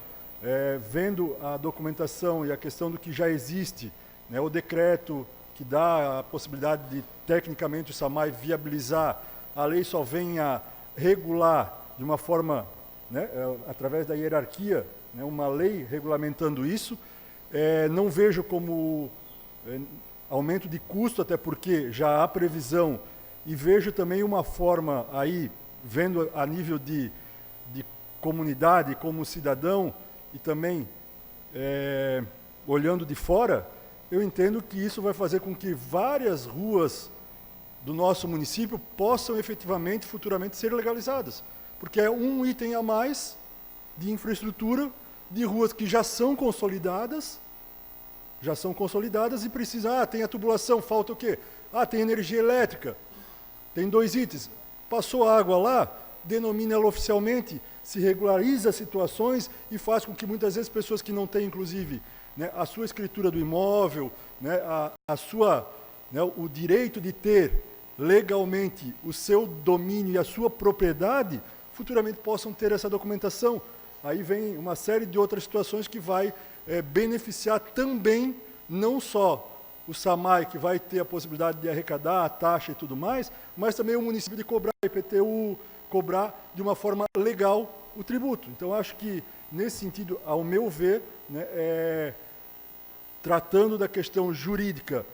vendo a documentação e a questão do que já existe, o decreto, que dá a possibilidade de, tecnicamente, o SAMAI viabilizar, a lei só vem a regular de uma forma, né, através da hierarquia, né, uma lei regulamentando isso. Não vejo como aumento de custo, até porque já há previsão, e vejo também uma forma aí, vendo a nível de comunidade, como cidadão, e também olhando de fora, eu entendo que isso vai fazer com que várias ruas do nosso município possam efetivamente, futuramente, ser legalizadas. Porque é um item a mais de infraestrutura, de ruas que já são consolidadas e precisa, tem a tubulação, falta o quê? Tem energia elétrica, tem 2 itens. Passou a água lá, denomina ela oficialmente, se regulariza as situações e faz com que muitas vezes pessoas que não têm, inclusive, né, a sua escritura do imóvel, né, o direito de ter legalmente o seu domínio e a sua propriedade, futuramente possam ter essa documentação. Aí vem uma série de outras situações que vai beneficiar também, não só o SAMAI, que vai ter a possibilidade de arrecadar a taxa e tudo mais, mas também o município de cobrar, IPTU, cobrar de uma forma legal o tributo. Então, acho que, nesse sentido, ao meu ver, né, tratando da questão jurídica,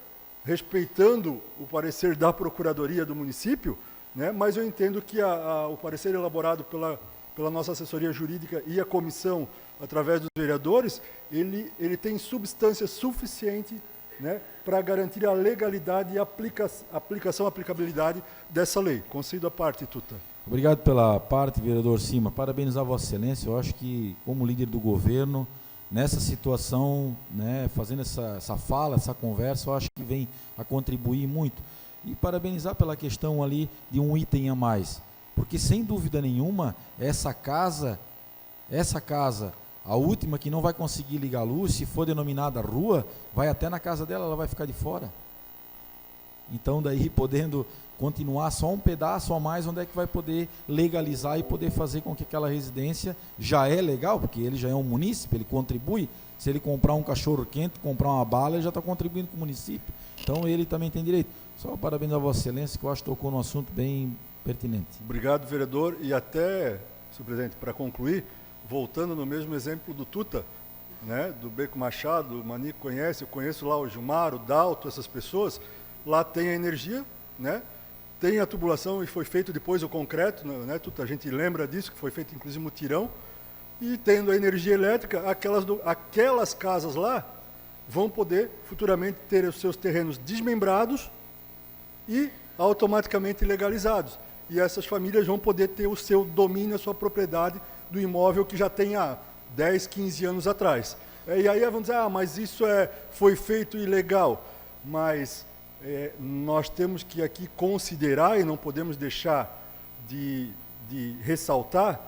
respeitando o parecer da Procuradoria do município, né, mas eu entendo que o parecer elaborado pela nossa assessoria jurídica e a comissão, através dos vereadores, ele tem substância suficiente, né, para garantir a legalidade e a aplicabilidade dessa lei. Concedo a parte, Tuta. Obrigado pela parte, vereador Cima. Parabenizar Vossa Excelência. Eu acho que, como líder do governo, nessa situação, né, fazendo essa fala, essa conversa, eu acho que vem a contribuir muito. E parabenizar pela questão ali de um item a mais. Porque, sem dúvida nenhuma, essa casa, a última que não vai conseguir ligar a luz, se for denominada rua, vai até na casa dela, ela vai ficar de fora. Então, daí, podendo continuar só um pedaço a mais, onde é que vai poder legalizar e poder fazer com que aquela residência já é legal, porque ele já é um munícipe, ele contribui. Se ele comprar um cachorro quente, comprar uma bala, ele já está contribuindo com o município. Então, ele também tem direito. Só parabéns a Vossa Excelência, que eu acho que tocou num assunto bem pertinente. Obrigado, vereador. E até, senhor presidente, para concluir, voltando no mesmo exemplo do Tuta, né, do Beco Machado, o Manico conhece, eu conheço lá o Gilmar, o Dalto, essas pessoas, lá tem a energia, né, tem a tubulação e foi feito depois o concreto, né, Tuta, a gente lembra disso, que foi feito inclusive mutirão, e tendo a energia elétrica, aquelas casas lá vão poder futuramente ter os seus terrenos desmembrados e automaticamente legalizados. E essas famílias vão poder ter o seu domínio, a sua propriedade do imóvel que já tem há 10, 15 anos atrás. E aí vamos dizer, mas isso foi feito ilegal. Mas nós temos que aqui considerar, e não podemos deixar de ressaltar,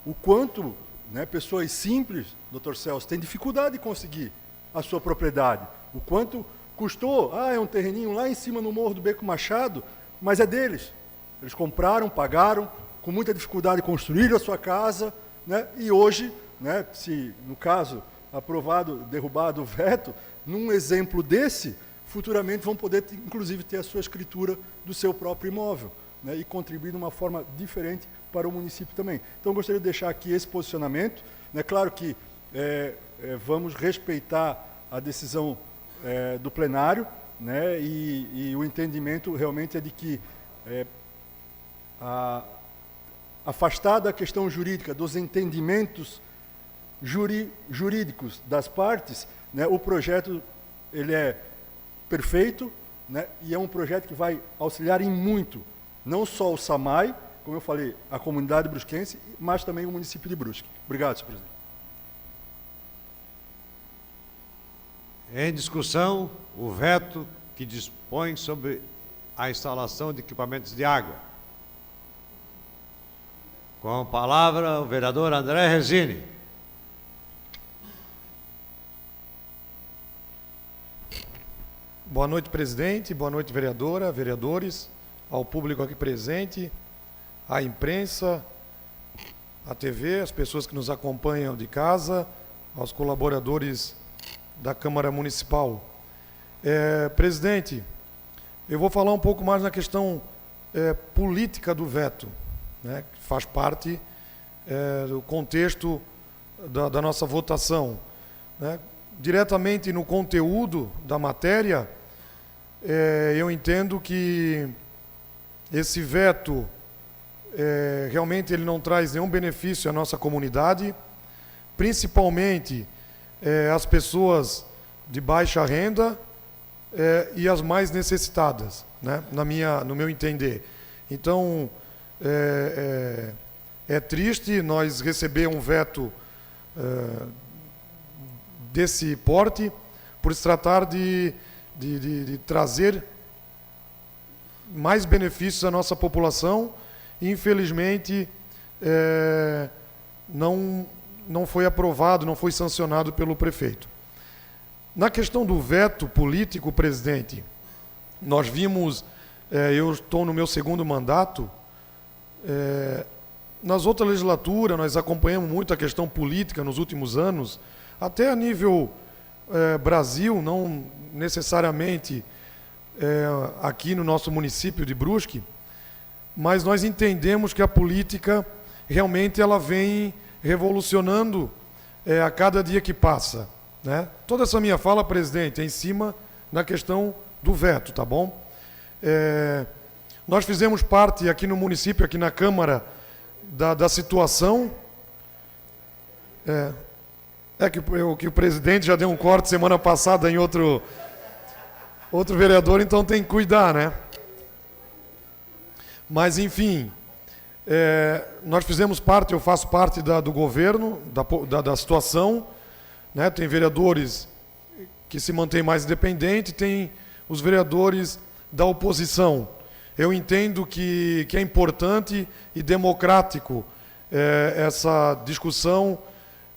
o quanto, né, pessoas simples, doutor Celso, têm dificuldade de conseguir a sua propriedade. O quanto custou, é um terreninho lá em cima no Morro do Beco Machado, mas é deles. Eles compraram, pagaram, com muita dificuldade construíram a sua casa, né? E hoje, né, se no caso aprovado, derrubado o veto, num exemplo desse, futuramente vão poder, inclusive, ter a sua escritura do seu próprio imóvel, né, e contribuir de uma forma diferente para o município também. Então, gostaria de deixar aqui esse posicionamento. É claro que vamos respeitar a decisão do plenário, né, e o entendimento realmente é de que afastada a questão jurídica dos entendimentos jurídicos das partes, né, o projeto ele é perfeito, né, e é um projeto que vai auxiliar em muito, não só o SAMAI, como eu falei, a comunidade brusquense, mas também o município de Brusque. Obrigado, senhor presidente. Em discussão, o veto que dispõe sobre a instalação de equipamentos de água. Com a palavra, o vereador André Resini. Boa noite, presidente. Boa noite, vereadora, vereadores, ao público aqui presente, à imprensa, à TV, as pessoas que nos acompanham de casa, aos colaboradores da Câmara Municipal. Presidente, eu vou falar um pouco mais na questão política do veto, né, que faz parte do contexto da nossa votação, né. Diretamente no conteúdo da matéria, eu entendo que esse veto realmente ele não traz nenhum benefício à nossa comunidade, principalmente as pessoas de baixa renda e as mais necessitadas, né, no meu entender. Então, é triste nós receber um veto desse porte, por se tratar de trazer mais benefícios à nossa população. Infelizmente, não foi aprovado, não foi sancionado pelo prefeito. Na questão do veto político, presidente, nós vimos, eu estou no meu segundo mandato, nas outras legislaturas nós acompanhamos muito a questão política nos últimos anos, até a nível Brasil, não necessariamente aqui no nosso município de Brusque, mas nós entendemos que a política realmente ela vem revolucionando a cada dia que passa, né? Toda essa minha fala, presidente, é em cima da questão do veto, tá bom? Nós fizemos parte aqui no município, aqui na Câmara, da situação. Que o presidente já deu um corte semana passada em outro vereador, então tem que cuidar, né? Mas, enfim, nós fizemos parte, eu faço parte do governo, da situação, né? Tem vereadores que se mantêm mais independentes, tem os vereadores da oposição. Eu entendo que é importante e democrático essa discussão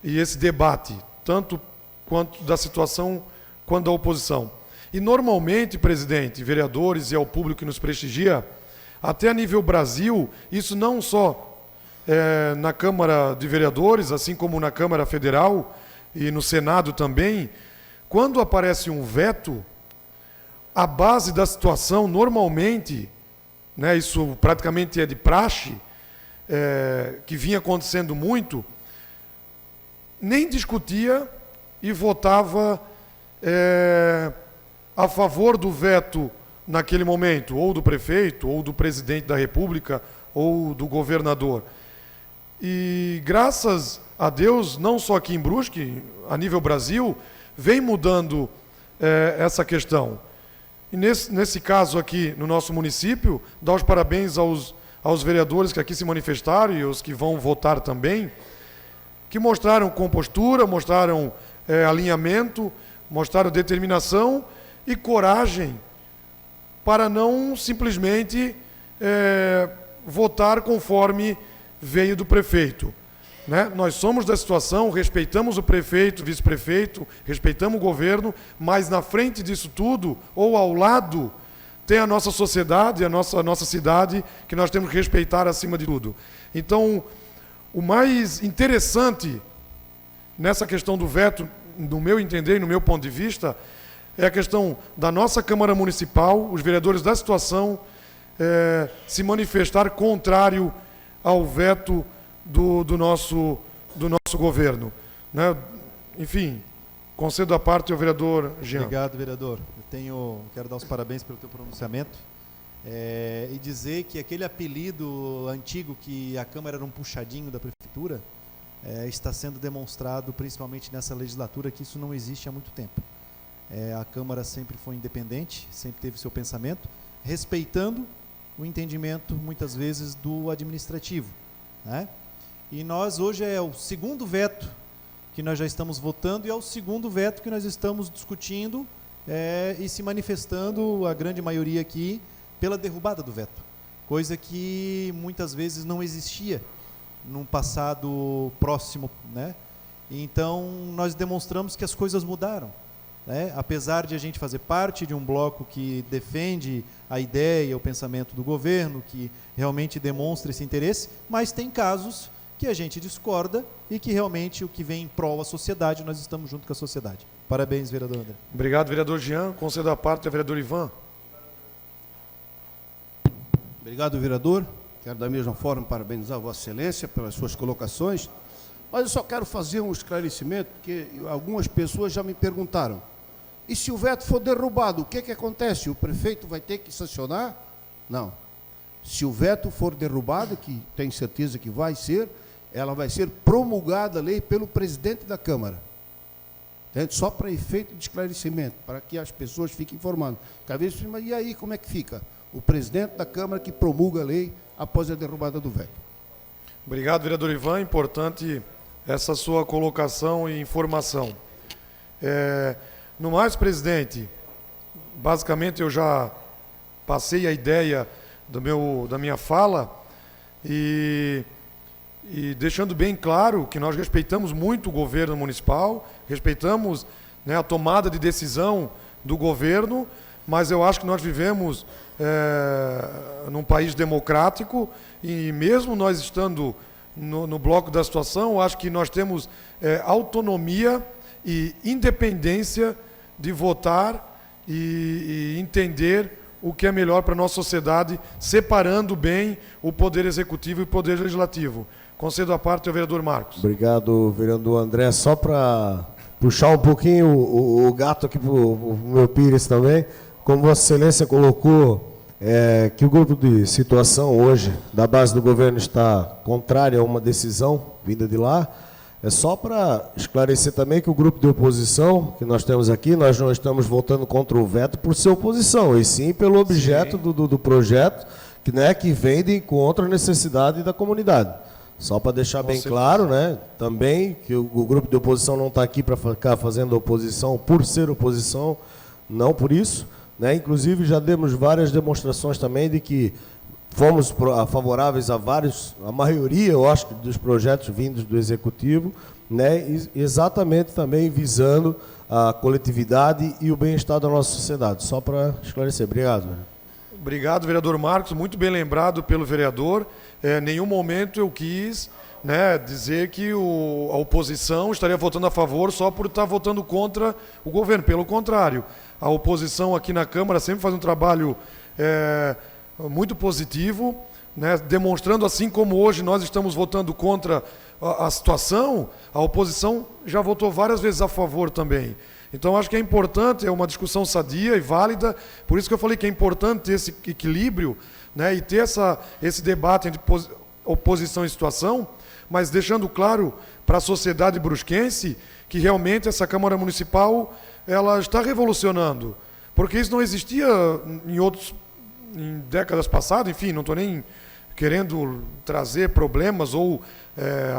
e esse debate, tanto quanto da situação quanto da oposição. E normalmente, presidente, vereadores e ao público que nos prestigia, até a nível Brasil, isso não só na Câmara de Vereadores, assim como na Câmara Federal e no Senado também, quando aparece um veto, a base da situação normalmente, né, isso praticamente é de praxe, que vinha acontecendo muito, nem discutia e votava a favor do veto naquele momento, ou do prefeito, ou do presidente da República, ou do governador. E graças a Deus, não só aqui em Brusque, a nível Brasil, vem mudando essa questão. E nesse caso aqui, no nosso município, dar os parabéns aos vereadores que aqui se manifestaram e os que vão votar também, que mostraram compostura, mostraram alinhamento, mostraram determinação e coragem para não simplesmente votar conforme veio do prefeito, né? Nós somos da situação, respeitamos o prefeito, vice-prefeito, respeitamos o governo, mas na frente disso tudo, ou ao lado, tem a nossa sociedade, a nossa cidade, que nós temos que respeitar acima de tudo. Então, o mais interessante nessa questão do veto, no meu entender e no meu ponto de vista, é a questão da nossa Câmara Municipal, os vereadores da situação, se manifestar contrário ao veto do nosso governo, né? Enfim, concedo a parte ao vereador Jean. Obrigado, vereador. Quero dar os parabéns pelo teu pronunciamento e dizer que aquele apelido antigo que a Câmara era um puxadinho da Prefeitura está sendo demonstrado, principalmente nessa legislatura, que isso não existe há muito tempo. A Câmara sempre foi independente, sempre teve seu pensamento, respeitando o entendimento, muitas vezes, do administrativo, né? E nós, hoje, é o segundo veto que nós já estamos votando e é o segundo veto que nós estamos discutindo e se manifestando, a grande maioria aqui, pela derrubada do veto. Coisa que, muitas vezes, não existia num passado próximo, né? Então, nós demonstramos que as coisas mudaram, né? Apesar de a gente fazer parte de um bloco que defende a ideia, o pensamento do governo, que realmente demonstra esse interesse, mas tem casos que a gente discorda e que realmente o que vem em prol da sociedade, nós estamos junto com a sociedade. Parabéns, vereador André. Obrigado, vereador Jean. Concedo a parte ao vereador Ivan. Obrigado, vereador. Quero da mesma forma parabenizar Vossa Excelência pelas suas colocações, mas eu só quero fazer um esclarecimento, porque algumas pessoas já me perguntaram, e se o veto for derrubado, o que acontece? O prefeito vai ter que sancionar? Não. Se o veto for derrubado, que tenho certeza que vai ser, ela vai ser promulgada a lei pelo presidente da Câmara. Entende? Só para efeito de esclarecimento, para que as pessoas fiquem informadas. Mas e aí, como é que fica? O presidente da Câmara que promulga a lei após a derrubada do veto. Obrigado, vereador Ivan. Importante essa sua colocação e informação. No mais, presidente, basicamente eu já passei a ideia da minha fala e deixando bem claro que nós respeitamos muito o governo municipal, respeitamos, né, a tomada de decisão do governo, mas eu acho que nós vivemos num país democrático e mesmo nós estando no bloco da situação, eu acho que nós temos autonomia e independência de votar e entender o que é melhor para a nossa sociedade, separando bem o Poder Executivo e o Poder Legislativo. Concedo a parte ao vereador Marcos. Obrigado, vereador André. Só para puxar um pouquinho o gato aqui para o meu Pires também, como Vossa Excelência colocou, que o grupo de situação hoje da base do governo está contrário a uma decisão vinda de lá, é só para esclarecer também que o grupo de oposição que nós temos aqui, nós não estamos votando contra o veto por ser oposição, e sim pelo objeto do projeto, que vem de encontro à necessidade da comunidade. Só para deixar bem claro, né, também que o grupo de oposição não está aqui para ficar fazendo oposição por ser oposição, não por isso, né? Inclusive já demos várias demonstrações também de que fomos favoráveis a maioria, eu acho, dos projetos vindos do Executivo, né, exatamente também visando a coletividade e o bem-estar da nossa sociedade. Só para esclarecer. Obrigado. Obrigado, vereador Marcos. Muito bem lembrado pelo vereador. Em nenhum momento eu quis, né, dizer que a oposição estaria votando a favor só por estar votando contra o governo. Pelo contrário, a oposição aqui na Câmara sempre faz um trabalho muito positivo, né, demonstrando, assim como hoje nós estamos votando contra a situação, a oposição já votou várias vezes a favor também. Então, acho que é importante, é uma discussão sadia e válida, por isso que eu falei que é importante ter esse equilíbrio, né, e ter esse debate entre oposição e situação, mas deixando claro para a sociedade brusquense que realmente essa Câmara Municipal ela está revolucionando, porque isso não existia em décadas passadas, enfim, não estou nem querendo trazer problemas ou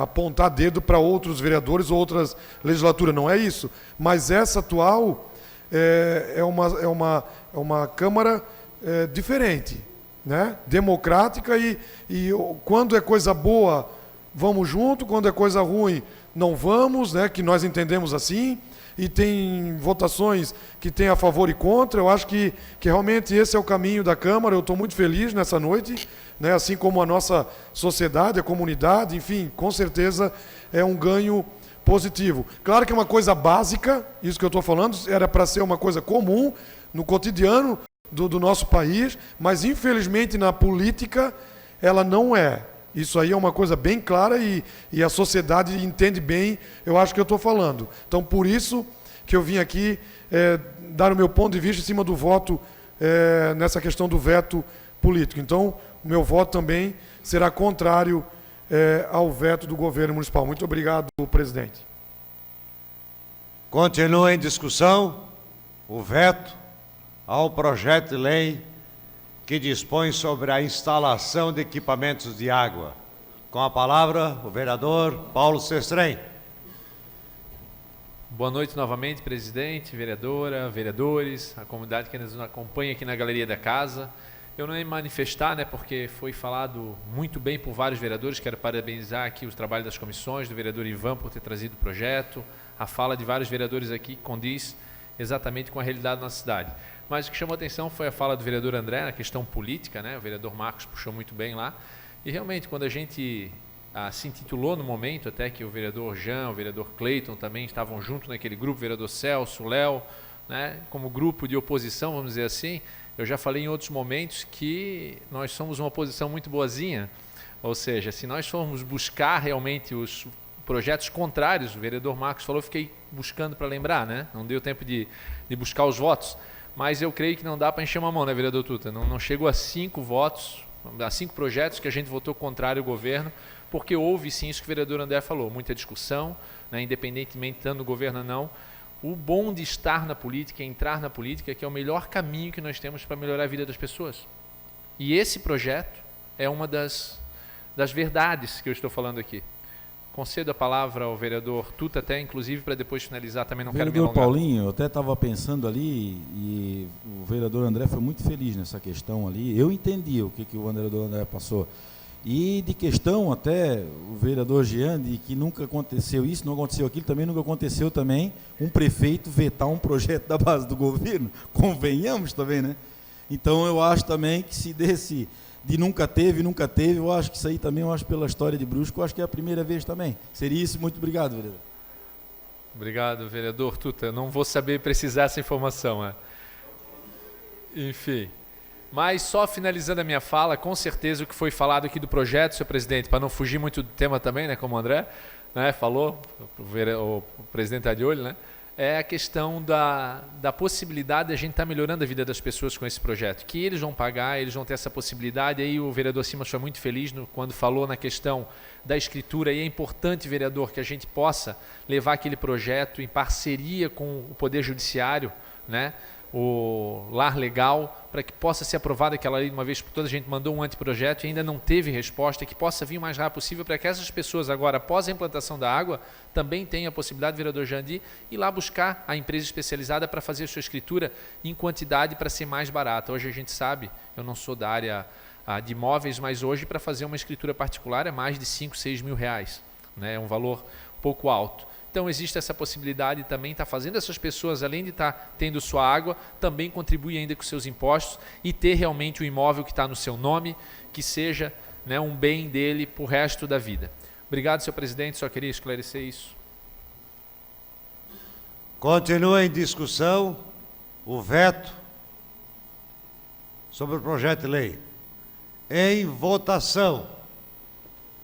apontar dedo para outros vereadores ou outras legislaturas, não é isso. Mas essa atual é uma Câmara diferente, né? Democrática e quando é coisa boa, vamos junto, quando é coisa ruim, não vamos, né? Que nós entendemos assim. E tem votações que tem a favor e contra. Eu acho que realmente esse é o caminho da Câmara. Eu estou muito feliz nessa noite, né? Assim como a nossa sociedade, a comunidade, enfim, com certeza é um ganho positivo. Claro que é uma coisa básica, isso que eu estou falando, era para ser uma coisa comum no cotidiano do nosso país, mas infelizmente na política ela não é. Isso aí é uma coisa bem clara e a sociedade entende bem, eu acho que eu estou falando. Então, por isso que eu vim aqui dar o meu ponto de vista em cima do voto nessa questão do veto político. Então, o meu voto também será contrário ao veto do governo municipal. Muito obrigado, presidente. Continua em discussão o veto ao projeto de lei que dispõe sobre a instalação de equipamentos de água. Com a palavra, o vereador Paulo Sestrem. Boa noite novamente, presidente, vereadora, vereadores, a comunidade que nos acompanha aqui na galeria da casa. Eu não ia manifestar, né, porque foi falado muito bem por vários vereadores. Quero parabenizar aqui os trabalhos das comissões, do vereador Ivan por ter trazido o projeto. A fala de vários vereadores aqui condiz exatamente com a realidade da nossa cidade. Mas o que chamou a atenção foi a fala do vereador André na questão política, né? O vereador Marcos puxou muito bem lá. E realmente, quando a gente se intitulou no momento, até que o vereador Jean, o vereador Cleiton também estavam junto naquele grupo, o vereador Celso, o Léo, né, como grupo de oposição, vamos dizer assim. Eu já falei em outros momentos que nós somos uma oposição muito boazinha, ou seja, se nós formos buscar realmente os projetos contrários, o vereador Marcos falou, fiquei buscando para lembrar, né? Não deu tempo de buscar os votos, mas eu creio que não dá para encher uma mão, né, vereador Tuta? Não chegou a 5 votos, a 5 projetos que a gente votou contrário ao governo, porque houve sim isso que o vereador André falou, muita discussão, né, independentemente estando no governo ou não. O bom de estar na política, entrar na política, que é o melhor caminho que nós temos para melhorar a vida das pessoas. E esse projeto é uma das verdades que eu estou falando aqui. Concedo a palavra ao vereador Tuta, até inclusive para depois finalizar, também não quero me Vereador alongar. Paulinho, eu até estava pensando ali, e o vereador André foi muito feliz nessa questão ali. Eu entendi o que o vereador André passou. E de questão até o vereador Jean, de que nunca aconteceu isso, não aconteceu aquilo, também nunca aconteceu também um prefeito vetar um projeto da base do governo, convenhamos também, né? Então eu acho também que se desse de nunca teve, eu acho que isso aí também, eu acho pela história de Brusco, eu acho que é a primeira vez também. Seria isso, muito obrigado, vereador. Obrigado, vereador Tuta. Eu não vou saber precisar essa informação. Né? Enfim. Mas só finalizando a minha fala, com certeza o que foi falado aqui do projeto, senhor presidente, para não fugir muito do tema também, né, como o André, né, falou, o presidente está de olho, né, é a questão da possibilidade de a gente estar melhorando a vida das pessoas com esse projeto, que eles vão pagar, eles vão ter essa possibilidade. Aí o vereador Simas foi muito feliz quando falou na questão da escritura, e é importante, vereador, que a gente possa levar aquele projeto em parceria com o Poder Judiciário, né, o Lar Legal, para que possa ser aprovada aquela lei de uma vez por todas. A gente mandou um anteprojeto e ainda não teve resposta, que possa vir o mais rápido possível, para que essas pessoas agora, após a implantação da água, também tenham a possibilidade, vereador Jandir, ir lá buscar a empresa especializada para fazer a sua escritura em quantidade para ser mais barata. Hoje a gente sabe, eu não sou da área de imóveis, mas hoje para fazer uma escritura particular é mais de 5, 6 mil reais, né? É um valor um pouco alto. Então existe essa possibilidade também, está fazendo essas pessoas, além de estar tendo sua água, também contribuir ainda com seus impostos e ter realmente o imóvel que está no seu nome, que seja, né, um bem dele para o resto da vida. Obrigado, senhor presidente, só queria esclarecer isso. Continua em discussão o veto sobre o projeto de lei. Em votação.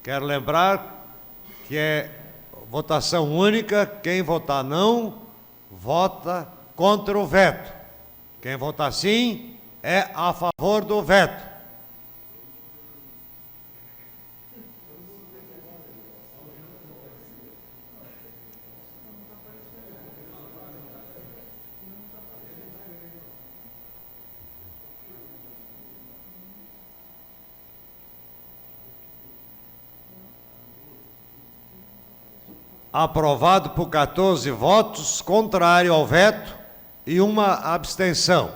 Quero lembrar que é votação única. Quem votar não, vota contra o veto. Quem votar sim, é a favor do veto. Aprovado por 14 votos, contrário ao veto e uma abstenção.